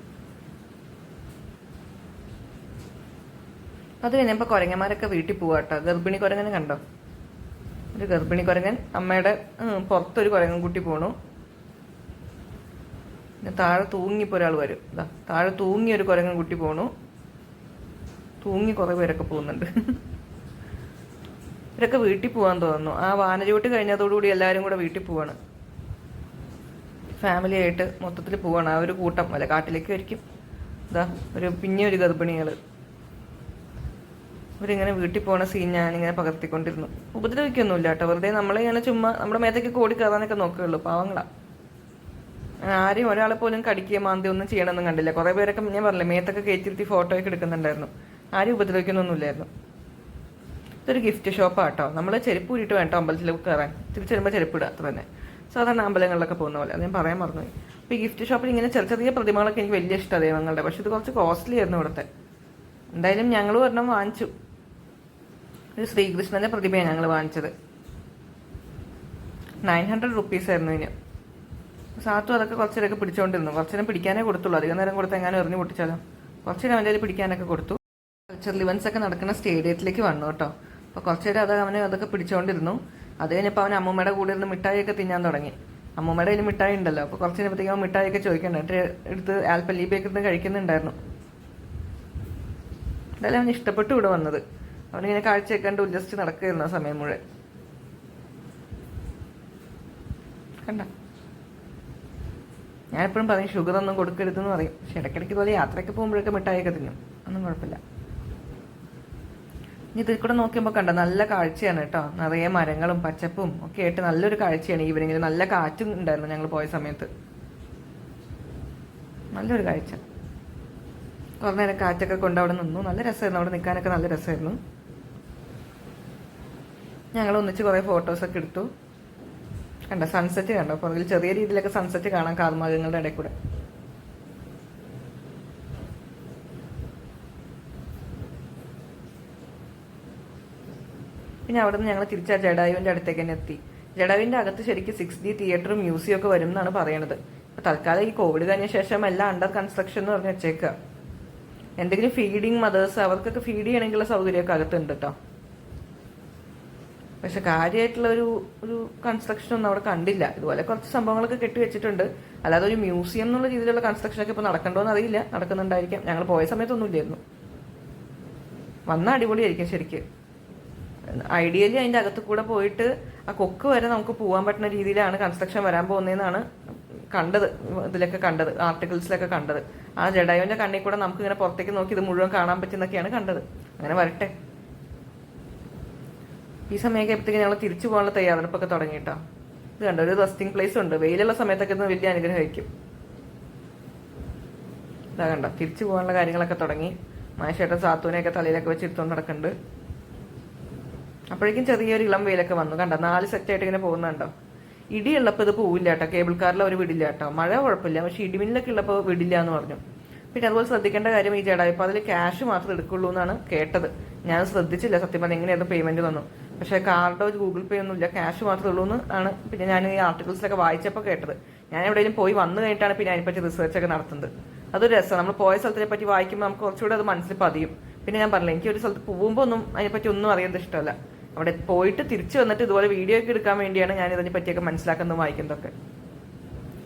അത് കഴിഞ്ഞപ്പോൾ കുരങ്ങന്മാരൊക്കെ വീട്ടിൽ പോവാട്ടോ. ഗർഭിണി കുരങ്ങനെ കണ്ടോ, ഒരു ഗർഭിണി കുരങ്ങൻ അമ്മയുടെ പുറത്തൊരു കുരങ്ങൻ കുട്ടി പോണു. പിന്നെ താഴെ തൂങ്ങിപ്പോൾ ഒരാൾ വരും. ഇതാ താഴെ തൂങ്ങി ഒരു കുരങ്ങൻ കുട്ടി പോണു. തൂങ്ങി കുറേ പേരൊക്കെ പോകുന്നുണ്ട്. ഇവരൊക്കെ വീട്ടിൽ പോകാൻ തോന്നുന്നു. ആ വാനരയൂട്ട് കഴിഞ്ഞതോടുകൂടി എല്ലാവരും കൂടെ വീട്ടിൽ പോവാണ്, ഫാമിലി ആയിട്ട് മൊത്തത്തിൽ പോവാണ്. ആ ഒരു കൂട്ടം അല്ല കാട്ടിലേക്ക് ആയിരിക്കും. ഇതാ ഒരു ഗർഭിണികൾ ഇവരിങ്ങനെ വീട്ടിൽ പോകുന്ന സീൻ ഞാനിങ്ങനെ പകർത്തിക്കൊണ്ടിരുന്നു. ഉപദ്രവിക്കൊന്നുമില്ല കേട്ടോ, വെറുതെ നമ്മളിങ്ങനെ ചുമ്മാ നമ്മുടെ മേത്തേക്ക് ഓടി കയറാനൊക്കെ നോക്കുകയുള്ളൂ. പാവങ്ങളാ. ആരെയും ഒരാളെ പോലും കടിക്കുക മാന്തി ഒന്നും ചെയ്യണമെന്നും കണ്ടില്ല. കുറേ പേരൊക്കെ ഞാൻ പറഞ്ഞില്ലേ മേത്തൊക്കെ കയറ്റിരുത്തി ഫോട്ടോയൊക്കെ എടുക്കുന്നുണ്ടായിരുന്നു. ആരും ഉപദ്രവിക്കുന്നൊന്നുമില്ലായിരുന്നു. ഇതൊരു ഗിഫ്റ്റ് ഷോപ്പാണ് കേട്ടോ. നമ്മൾ ചെരുപ്പ് ഊരിയിട്ട് വേണ്ട അമ്പലത്തിൽ കയറാൻ, തിരിച്ചു വരുമ്പോൾ ചെരുപ്പ് ഇടുക അത്ര തന്നെ, സാധാരണ അമ്പലങ്ങളിലൊക്കെ പോകുന്ന പോലെ. അത് ഞാൻ പറയാൻ മറന്നുപോയി. അപ്പോൾ ഈ ഗിഫ്റ്റ് ഷോപ്പിൽ ഇങ്ങനെ ചെറിയ പ്രതിമകളൊക്കെ എനിക്ക് വലിയ ഇഷ്ടമാണ് ദൈവങ്ങളുടെ. പക്ഷെ ഇത് കുറച്ച് കോസ്റ്റ്ലി ആയിരുന്നു ഇവിടുത്തെ. എന്തായാലും ഞങ്ങൾ ഒരെണ്ണം വാങ്ങിച്ചു. ഒരു ശ്രീകൃഷ്ണന്റെ പ്രതിമയാണ് ഞങ്ങൾ വാങ്ങിച്ചത്. 900 rupees ആയിരുന്നു ഇതിന്. സാത്തു അതൊക്കെ കുറച്ചേരൊക്കെ പിടിച്ചോണ്ടിരുന്നു. കുറച്ചേരം പിടിക്കാനേ കൊടുത്തുള്ളൂ, അധികം നേരം കൊടുത്ത് എങ്ങനെ എറിഞ്ഞു പൊട്ടിച്ചാലോ. കുറച്ചേരം അവൻ്റെ പിടിക്കാനൊക്കെ കൊടുത്തു. കൾച്ചറൽ ഇവന്റ്സ് ഒക്കെ നടക്കുന്ന സ്റ്റേഡിയത്തിലേക്ക് വന്നു കേട്ടോ. അപ്പോൾ കുറച്ചേരം അതൊക്കെ പിടിച്ചോണ്ടിരുന്നു. അത് കഴിഞ്ഞപ്പോൾ അവൻ അമ്മൂമ്മയുടെ കൂടെ ഇരുന്ന് മിഠായിയൊക്കെ തിന്നാൻ തുടങ്ങി. അമ്മൂമ്മയുടെ കയ്യിൽ മിഠായി ഉണ്ടല്ലോ, അപ്പോൾ കുറച്ച് കഴിഞ്ഞപ്പോഴത്തേക്കും അവൻ മിഠായിയൊക്കെ ചോദിക്കണ്ട എടുത്ത് ആൽപ്പല്ലി ബേക്കറിൽ കഴിക്കുന്നുണ്ടായിരുന്നു. എന്തായാലും അവന് ഇഷ്ടപ്പെട്ടു ഇവിടെ വന്നത്. അവനിങ്ങനെ കാഴ്ചയൊക്കെ കണ്ട് ഉല്ലസിച്ച് നടക്കുകയായിരുന്നു ആ സമയം മുഴുവൻ. കണ്ട, ഞാനെപ്പോഴും പറയും ഷുഗർ ഒന്നും കൊടുക്കരുതെന്ന് പറയും. പക്ഷെ ഇടയ്ക്കിടയ്ക്ക് പോലെ യാത്രയ്ക്ക് പോകുമ്പോഴൊക്കെ മിഠായിയൊക്കെ തിന്നും, ഒന്നും കുഴപ്പമില്ല. ഇനി ഇതിൽ കൂടെ നോക്കിയപ്പോൾ കണ്ട നല്ല കാഴ്ചയാണ് കേട്ടോ. നിറയെ മരങ്ങളും പച്ചപ്പും ഒക്കെ ആയിട്ട് നല്ലൊരു കാഴ്ചയാണ്. ഈവനിങ്ങിൽ നല്ല കാറ്റും ഉണ്ടായിരുന്നു ഞങ്ങൾ പോയ സമയത്ത്. നല്ലൊരു കാഴ്ച. കുറേ നേരം കാറ്റൊക്കെ കൊണ്ട് അവിടെ നിന്നു. നല്ല രസമായിരുന്നു, അവിടെ നിൽക്കാനൊക്കെ നല്ല രസമായിരുന്നു. ഞങ്ങൾ ഒന്നിച്ച് കുറേ ഫോട്ടോസൊക്കെ എടുത്തു. കണ്ട സൺസെറ്റ് കണ്ടോ, പുറകിൽ ചെറിയ രീതിയിലൊക്കെ സൺസെറ്റ് കാണാം കാർമേഘങ്ങളുടെ ഇടയിൽ കൂടെ. പിന്നെ അവിടെ നിന്ന് ഞങ്ങൾ തിരിച്ചാ ജഡായുവിൻ്റെ അടുത്തേക്ക് തന്നെ എത്തി. ജഡായുവിൻ്റെ അകത്ത് ശരിക്കും 6D തിയേറ്ററും മ്യൂസിയം ഒക്കെ വരും എന്നാണ് പറയണത്. ഇപ്പം തൽക്കാലം ഈ കോവിഡ് കഴിഞ്ഞ ശേഷം എല്ലാം അണ്ടർ കൺസ്ട്രക്ഷൻ എന്ന് പറഞ്ഞ് വെച്ചേക്കുക. എന്തെങ്കിലും ഫീഡിങ് മദേഴ്സ് അവർക്കൊക്കെ ഫീഡ് ചെയ്യണമെങ്കിലുള്ള സൗകര്യമൊക്കെ അകത്തുണ്ട് കേട്ടോ. പക്ഷെ കാര്യമായിട്ടുള്ള ഒരു കൺസ്ട്രക്ഷൻ ഒന്നും അവിടെ കണ്ടില്ല. ഇതുപോലെ കുറച്ച് സംഭവങ്ങളൊക്കെ കെട്ടിവെച്ചിട്ടുണ്ട്. അല്ലാതെ ഒരു മ്യൂസിയം എന്നുള്ള രീതിയിലുള്ള കൺസ്ട്രക്ഷനൊക്കെ ഇപ്പോൾ നടക്കണ്ടോന്ന് അറിയില്ല. നടക്കുന്നുണ്ടായിരിക്കാം. ഞങ്ങൾ പോയ സമയത്തൊന്നും ഇല്ലായിരുന്നു. വന്ന അടിപൊളിയായിരിക്കും ശരിക്കും. ഐഡിയലി അതിൻ്റെ അകത്ത് കൂടെ പോയിട്ട് ആ കൊക്ക് വരെ നമുക്ക് പോകാൻ പറ്റുന്ന രീതിയിലാണ് കൺസ്ട്രക്ഷൻ വരാൻ പോകുന്നതെന്നാണ് കണ്ടത്. ഇതിലൊക്കെ കണ്ടത്, ആർട്ടിക്കിൾസിലൊക്കെ കണ്ടത്. ആ ജഡായുവിൻ്റെ കണ്ണിൽ കൂടെ നമുക്ക് ഇങ്ങനെ പുറത്തേക്ക് നോക്കി ഇത് മുഴുവൻ കാണാൻ പറ്റുന്നൊക്കെയാണ് കണ്ടത്. അങ്ങനെ വരട്ടെ. ഈ സമയമൊക്കെ എപ്പോഴത്തേക്ക് ഞങ്ങൾ തിരിച്ചു പോകാനുള്ള തയ്യാറെടുപ്പൊക്കെ തുടങ്ങിയിട്ടോ. ഇത് കണ്ടോ, ഒരു റെസ്റ്റിംഗ് പ്ലേസ് ഉണ്ട്. വെയിലുള്ള സമയത്തൊക്കെ ഇന്ന് വലിയ അനുഗ്രഹമായിരിക്കും. ഇതാ കണ്ടോ, തിരിച്ചു പോകാനുള്ള കാര്യങ്ങളൊക്കെ തുടങ്ങി. മാഷേട്ടൻ സാത്തൂനെയൊക്കെ തലയിലൊക്കെ വെച്ച് എടുത്തോണ്ട് നടക്കുന്നുണ്ട്. അപ്പോഴേക്കും ചെറിയൊരു ഇളം വെയിലൊക്കെ വന്നു. കണ്ടോ, 4 സെറ്റായിട്ട് ഇങ്ങനെ പോകുന്നുണ്ടോ. ഇടിയുള്ളപ്പോൾ ഇത് പോവില്ല കേട്ടോ, കേബിൾ കാറിൽ അവർ വിടില്ല കേട്ടോ. മഴ കുഴപ്പമില്ല, പക്ഷെ ഇടിമിന്നലൊക്കെ ഉള്ളപ്പോൾ വിടില്ല എന്ന് പറഞ്ഞു. പിന്നെ അതുപോലെ ശ്രദ്ധിക്കേണ്ട കാര്യം ഈ ജഡായുപ്പാതയിൽ ക്യാഷ് മാത്രമേ എടുക്കുള്ളൂ എന്നാണ് കേട്ടത്. ഞാൻ ശ്രദ്ധിച്ചില്ല സത്യം പറഞ്ഞാൽ എങ്ങനെയായിരുന്നു പേയ്മെന്റ് തന്നു. പക്ഷേ കാർഡോ ഗൂഗിൾ പേ ഒന്നും ഇല്ല, ക്യാഷ് മാത്രമേ ഉള്ളൂ എന്നാണ് പിന്നെ ഞാൻ ഈ ആർട്ടിക്കിൾസിലൊക്കെ വായിച്ചപ്പോൾ കേട്ടത്. ഞാൻ എവിടെയെങ്കിലും പോയി വന്നു കഴിഞ്ഞിട്ടാണ് പിന്നെ അതിനെപ്പറ്റി റിസർച്ച് ഒക്കെ നടത്തുന്നത്. അതൊരു രസം, നമ്മൾ പോയ സ്ഥലത്തിനെ പറ്റി വായിക്കുമ്പോൾ നമുക്ക് കുറച്ചുകൂടെ അത് മനസ്സിൽ പതിയും. പിന്നെ ഞാൻ പറഞ്ഞില്ല, എനിക്ക് ഒരു സ്ഥലത്ത് പോകുമ്പോൾ ഒന്നും അതിനെപ്പറ്റി ഒന്നും അറിയുന്നത് ഇഷ്ടമല്ല. അവിടെ പോയിട്ട് തിരിച്ചു വന്നിട്ട് ഇതുപോലെ വീഡിയോ ഒക്കെ എടുക്കാൻ വേണ്ടിയാണ് ഞാൻ ഇതിനെ പറ്റിയൊക്കെ മനസ്സിലാക്കുന്നതും വായിക്കുന്നതൊക്കെ.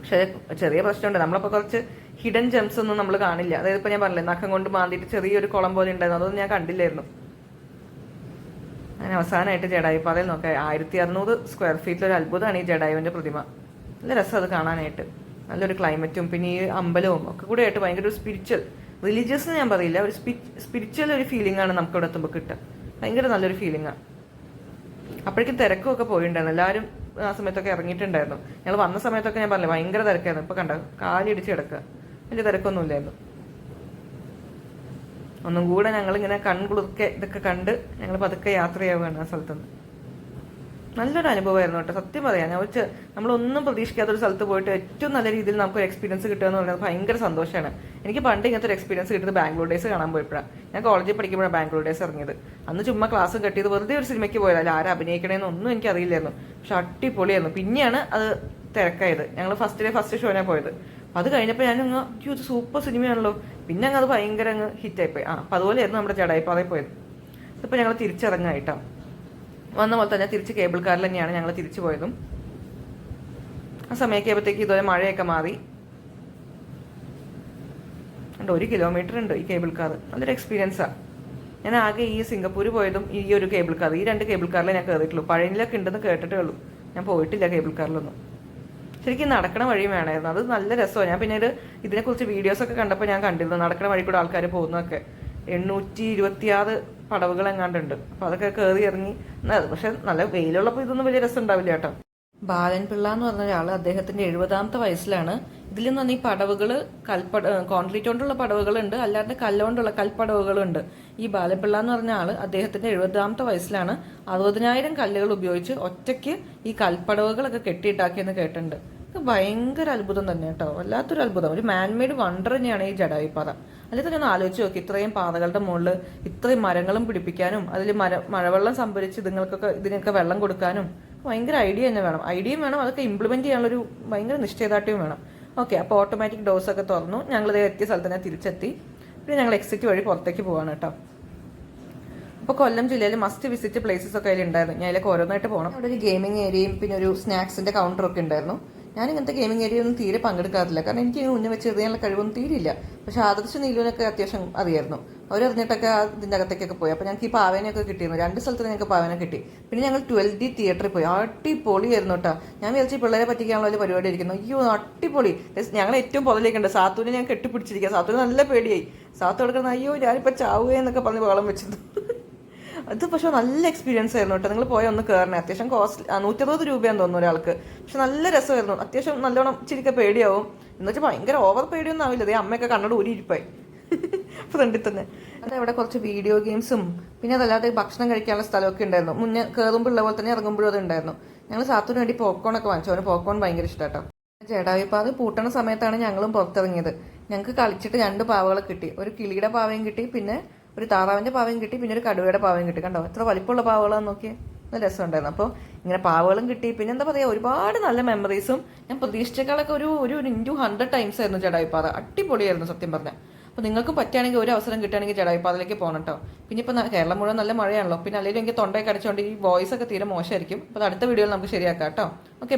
പക്ഷേ ചെറിയ പ്രശ്നമുണ്ട്, നമ്മളപ്പോൾ കുറച്ച് ഹിഡൻ ജെംസ് ഒന്നും നമ്മൾ കാണില്ല. അതായത് ഇപ്പോൾ ഞാൻ പറഞ്ഞില്ലേ, നഖം കൊണ്ട് മാന്തിയിട്ട് ചെറിയൊരു കുളം പോലെ ഉണ്ടായിരുന്നു, അതൊന്നും ഞാൻ കണ്ടില്ലായിരുന്നു. അങ്ങനെ അവസാനമായിട്ട് ജഡായുപ്പാതയിൽ നോക്കാം. 1600 സ്ക്വയർ ഫീറ്റിലൊരു അത്ഭുതമാണ് ഈ ജഡായുവിൻ്റെ പ്രതിമ. നല്ല രസം അത് കാണാനായിട്ട്, നല്ലൊരു ക്ലൈമറ്റും പിന്നെ ഈ അമ്പലവും ഒക്കെ കൂടെ ആയിട്ട് ഭയങ്കര ഒരു സ്പിരിച്വൽ, റിലീജിയസ് ഞാൻ പറയില്ല, ഒരു സ്പിരിച്വൽ ഒരു ഫീലിംഗ് ആണ് നമുക്ക് ഇവിടെ എത്തുമ്പോൾ കിട്ടുക. ഭയങ്കര നല്ലൊരു ഫീലിംഗാണ്. അപ്പോഴേക്കും തിരക്കൊക്കെ പോയിട്ടുണ്ടായിരുന്നു, എല്ലാവരും ആ സമയത്തൊക്കെ ഇറങ്ങിയിട്ടുണ്ടായിരുന്നു. ഞങ്ങൾ വന്ന സമയത്തൊക്കെ ഞാൻ പറഞ്ഞില്ല ഭയങ്കര തിരക്കായിരുന്നു. ഇപ്പൊ കണ്ട കാലിടിച്ച് കിടക്കുക, വലിയ തിരക്കൊന്നും ഇല്ലായിരുന്നു. ഒന്നും കൂടെ ഞങ്ങളിങ്ങനെ കൺകുളിർക്കെ ഇതൊക്കെ കണ്ട് ഞങ്ങൾ പതുക്കെ യാത്രയാവുകയാണ് ആ സ്ഥലത്തുനിന്ന്. നല്ലൊരു അനുഭവമായിരുന്നു കേട്ടോ, സത്യം പറയാം. നമ്മളൊന്നും പ്രതീക്ഷിക്കാത്തൊരു സ്ഥലത്ത് പോയിട്ട് ഏറ്റവും നല്ല രീതിയിൽ നമുക്കൊരു എക്സ്പീരിയൻസ് കിട്ടുക എന്ന് പറയുന്നത് ഭയങ്കര സന്തോഷമാണ്. എനിക്ക് പണ്ട് ഇങ്ങനത്തെ ഒരു എക്സ്പീരിയൻസ് കിട്ടുന്നത് ബാംഗ്ലൂർ ഡേയ്സ് കാണാൻ പോയപ്പോഴാണ്. ഞാൻ കോളേജിൽ പഠിക്കുമ്പോഴാണ് ബാംഗ്ലൂർ ഡേയ്സ് ഇറങ്ങിയത്. അന്ന് ചുമ്മാ ക്ലാസ്സും കെട്ടിയത് വെറുതെ ഒരു സിനിമയ്ക്ക് പോയതല്ല, ആരും അഭിനയിക്കണേന്നൊന്നും എനിക്ക് അറിയില്ലായിരുന്നു. പക്ഷെ അടിപൊളിയായിരുന്നു. പിന്നെയാണ് അത് തിരക്കായത്. ഞങ്ങൾ ഫസ്റ്റ് ഷോനാണ് പോയത്. അത് കഴിഞ്ഞപ്പോൾ ഞാൻ ഇത് സൂപ്പർ സിനിമയാണല്ലോ, പിന്നെ അങ്ങ് അത് ഭയങ്കര അങ്ങ് ഹിറ്റായിപ്പോയി. അപ്പം അതുപോലെയായിരുന്നു നമ്മുടെ ജഡായുപ്പാതയിൽ പോയത്. ഇതിപ്പോൾ ഞങ്ങൾ തിരിച്ചിറങ്ങായിട്ടാണ് വന്ന പോലെ തന്നെ തിരിച്ച് കേബിൾ കാറിൽ തന്നെയാണ് ഞങ്ങൾ തിരിച്ചു പോയതും. ആ സമയമൊക്കെ ആയപ്പോഴത്തേക്ക് ഇതുപോലെ മഴയൊക്കെ മാറി. 1 കിലോമീറ്റർ ഉണ്ട് ഈ കേബിൾ കാർ. നല്ലൊരു എക്സ്പീരിയൻസാണ്. ഞാൻ ആകെ ഈ സിംഗപ്പൂർ പോയതും ഈ ഒരു കേബിൾ കാർ, ഈ 2 കേബിൾ കാറിലേ ഞാൻ കയറിയിട്ടുള്ളൂ. പഴയനിലൊക്കെ ഉണ്ടെന്ന് കേട്ടിട്ടേ ഉള്ളൂ, ഞാൻ പോയിട്ടില്ല കേബിൾ കാറിലൊന്നും. ശരിക്കും നടക്കണ വഴിയും വേണമായിരുന്നു, അത് നല്ല രസമാണ്. ഞാൻ പിന്നീട് ഇതിനെക്കുറിച്ച് വീഡിയോസൊക്കെ കണ്ടപ്പോൾ ഞാൻ കണ്ടിരുന്നു നടക്കണ വഴി കൂടെ ആൾക്കാർ പോകുന്നതൊക്കെ. 826 പടവുകൾ എങ്ങാണ്ടുണ്ട്. അപ്പോൾ അതൊക്കെ കയറി ഇറങ്ങി. പക്ഷെ നല്ല വെയിലുള്ളപ്പോൾ ഇതൊന്നും വലിയ രസം ഉണ്ടാവില്ല കേട്ടോ. ബാലൻ പിള്ള എന്ന് പറഞ്ഞ ഒരാൾ അദ്ദേഹത്തിന്റെ 70ാമത്തെ വയസ്സിലാണ് ഇതിൽ നിന്ന് ഈ പടവുകൾ കോൺക്രീറ്റ് കൊണ്ടുള്ള പടവുകളുണ്ട്, അല്ലാണ്ട് കല്ലുകൊണ്ടുള്ള കൽപ്പടവുകളുണ്ട്. ഈ ബാലൻപിള്ള എന്ന് പറഞ്ഞ ആള് അദ്ദേഹത്തിന്റെ 70ാമത്തെ വയസ്സിലാണ് 60,000 കല്ലുകൾ ഉപയോഗിച്ച് ഒറ്റയ്ക്ക് ഈ കൽപ്പടവുകളൊക്കെ കെട്ടിയിട്ടാക്കിയെന്ന് കേട്ടിട്ടുണ്ട്. ഭയങ്കര അത്ഭുതം തന്നെ കേട്ടോ, വല്ലാത്തൊരു അത്ഭുതം. ഒരു മാൻമെയ്ഡ് വണ്ടർ തന്നെയാണ് ഈ ജഡായുപ്പാത. അല്ലെങ്കിൽ ഞാൻ ആലോചിച്ച് നോക്കി, ഇത്രയും പാതകളുടെ മുകളിൽ ഇത്രയും മരങ്ങളും പിടിപ്പിക്കാനും അതിൽ മഴവെള്ളം സംഭരിച്ച് ഇതിനൊക്കെ വെള്ളം കൊടുക്കാനും ഭയങ്കര ഐഡിയ തന്നെ വേണം. ഐഡിയയും വേണം, അതൊക്കെ ഇംപ്ലിമെന്റ് ചെയ്യാനുള്ളൊരു ഭയങ്കര നിശ്ചയദാർഢ്യവും വേണം. ഓക്കെ, അപ്പോൾ ഓട്ടോമാറ്റിക് ഡോർസ് ഒക്കെ തുറന്നു. ഞങ്ങളിത് എത്തിയ സ്ഥലത്ത് തന്നെ തിരിച്ചെത്തി. പിന്നെ ഞങ്ങൾ എക്സിറ്റ് വഴി പുറത്തേക്ക് പോവാണ് കേട്ടോ. അപ്പോൾ കൊല്ലം ജില്ലയിൽ മസ്റ്റ് വിസിറ്റ് പ്ലേസസ് ഒക്കെ അതിൽ ഉണ്ടായിരുന്നു. ഞാൻ അതിലേക്ക് ഓരോന്നായിട്ട് പോകണം. അവിടെ ഒരു ഗെയിമിംഗ് ഏരിയയും പിന്നെ ഒരു സ്നാക്സിന്റെ കൗണ്ടറൊക്കെ ഉണ്ടായിരുന്നു. ഞാൻ ഇങ്ങനത്തെ ഗെയിമിംഗ് ഏരിയയൊന്നും തീരെ പങ്കെടുക്കാറില്ല, കാരണം എനിക്ക് മുന്നേ വെച്ച് എറിയാനുള്ള കഴിവൊന്നും തീരില്ല. പക്ഷെ ആദർശ നീലുവിനൊക്കെ അത്യാവശ്യം അറിയായിരുന്നു. അവരറിഞ്ഞിട്ടൊക്കെ അതിൻ്റെ അകത്തേക്കൊക്കെ പോയി. അപ്പോൾ ഞങ്ങൾക്ക് ഈ പാവേനയൊക്കെ കിട്ടിയിരുന്നു. 2 സ്ഥലത്ത് ഞങ്ങൾക്ക് പാവേന കിട്ടി. പിന്നെ ഞങ്ങൾ 12D തിയേറ്ററിൽ പോയി. അടിപൊളിയായിരുന്നു കേട്ടോ. ഞാൻ വിചാരിച്ചു പിള്ളേരെ പറ്റിക്കാനുള്ള ഒരു പരിപാടി ഇരിക്കുന്നു. അയ്യോ അടിപൊളി. ഞങ്ങൾ ഏറ്റവും പുറകിലേക്കുണ്ട്. സാത്തുവിനെ ഞാൻ കെട്ടിപ്പിടിച്ചിരിക്കുക. സാത്തുവിന് നല്ല പേടിയായി. സാത്തു എടുക്കുന്ന അയ്യോ ഞാനിപ്പോൾ ചാവുകയെന്നൊക്കെ പറഞ്ഞ് വെള്ളം വെച്ചത്. അത് പക്ഷെ നല്ല എക്സ്പീരിയൻസ് ആയിരുന്നു കേട്ടോ. നിങ്ങൾ പോയ ഒന്ന് കയറണേ. അത്യാവശ്യം കോസ്റ്റ്ലി, 160 രൂപയാന്ന് തോന്നുന്നു ഒരാൾക്ക്. പക്ഷെ നല്ല രസമായിരുന്നു. അത്യാവശ്യം നല്ലോണം ചിരിക്ക പേടിയാവും. എന്ന് വെച്ചാൽ ഭയങ്കര ഓവർ പേടിയൊന്നും ആവില്ല. അതേ അമ്മയൊക്കെ കണ്ണോട് ഊരിയിരിപ്പായി ഫ്രണ്ടിൽ തന്നെ. അതവിടെ കുറച്ച് വീഡിയോ ഗെയിംസും പിന്നെ അതല്ലാതെ ഭക്ഷണം കഴിക്കാനുള്ള സ്ഥലമൊക്കെ ഉണ്ടായിരുന്നു. മുന്നേ കയറുമ്പോൾ ഉള്ള പോലെ തന്നെ ഇറങ്ങുമ്പോഴും അത് ഉണ്ടായിരുന്നു. ഞങ്ങൾ സാത്തുവിന് വേണ്ടി പോപ്കോണൊക്കെ വാങ്ങിച്ചു. അവന് പോപ്കോൺ ഭയങ്കര ഇഷ്ടം കേട്ടോ. ജഡായുപ്പാത പൂട്ടണ സമയത്താണ് ഞങ്ങളും പുറത്തിറങ്ങിയത്. ഞങ്ങൾക്ക് കളിച്ചിട്ട് 2 പാവകളെ കിട്ടി. ഒരു കിളിയുടെ പാവയും കിട്ടി, പിന്നെ ഒരു താറാവിന്റെ പാവയും കിട്ടി, പിന്നെ ഒരു കടുവയുടെ പാവയും കിട്ടി. കണ്ടോ എത്ര വലിപ്പമുള്ള പാവകളാന്ന് നോക്കിയേ. നല്ല രസമുണ്ടായിരുന്നു. അപ്പോൾ ഇങ്ങനെ പാവകളും കിട്ടി. പിന്നെ എന്താ പറയുക, ഒരുപാട് നല്ല മെമ്മറീസും. ഞാൻ പ്രതീക്ഷിച്ചേക്കാളൊക്കെ ഒരു ഇൻറ്റു 100 ടൈംസ് ആയിരുന്നു ജഡായുപ്പാത. അടിപൊളിയായിരുന്നു സത്യം പറഞ്ഞാൽ. അപ്പോൾ നിങ്ങൾക്കും പറ്റുകയാണെങ്കിൽ ഒരു അവസരം കിട്ടുകയാണെങ്കിൽ ജഡായുപ്പാതയിലേക്ക് പോകണം കേട്ടോ. പിന്നെ ഇപ്പോൾ കേരളം മുഴുവൻ നല്ല മഴയാണല്ലോ. പിന്നെ അല്ലെങ്കിൽ എനിക്ക് തൊണ്ടയൊക്കെ അടിച്ചുകൊണ്ട് ഈ വോയിസ് ഒക്കെ തീരെ മോശമായിരിക്കും. അപ്പോൾ അടുത്ത വീഡിയോയിൽ നമുക്ക് ശരിയാക്കാം കേട്ടോ. ഓക്കെ.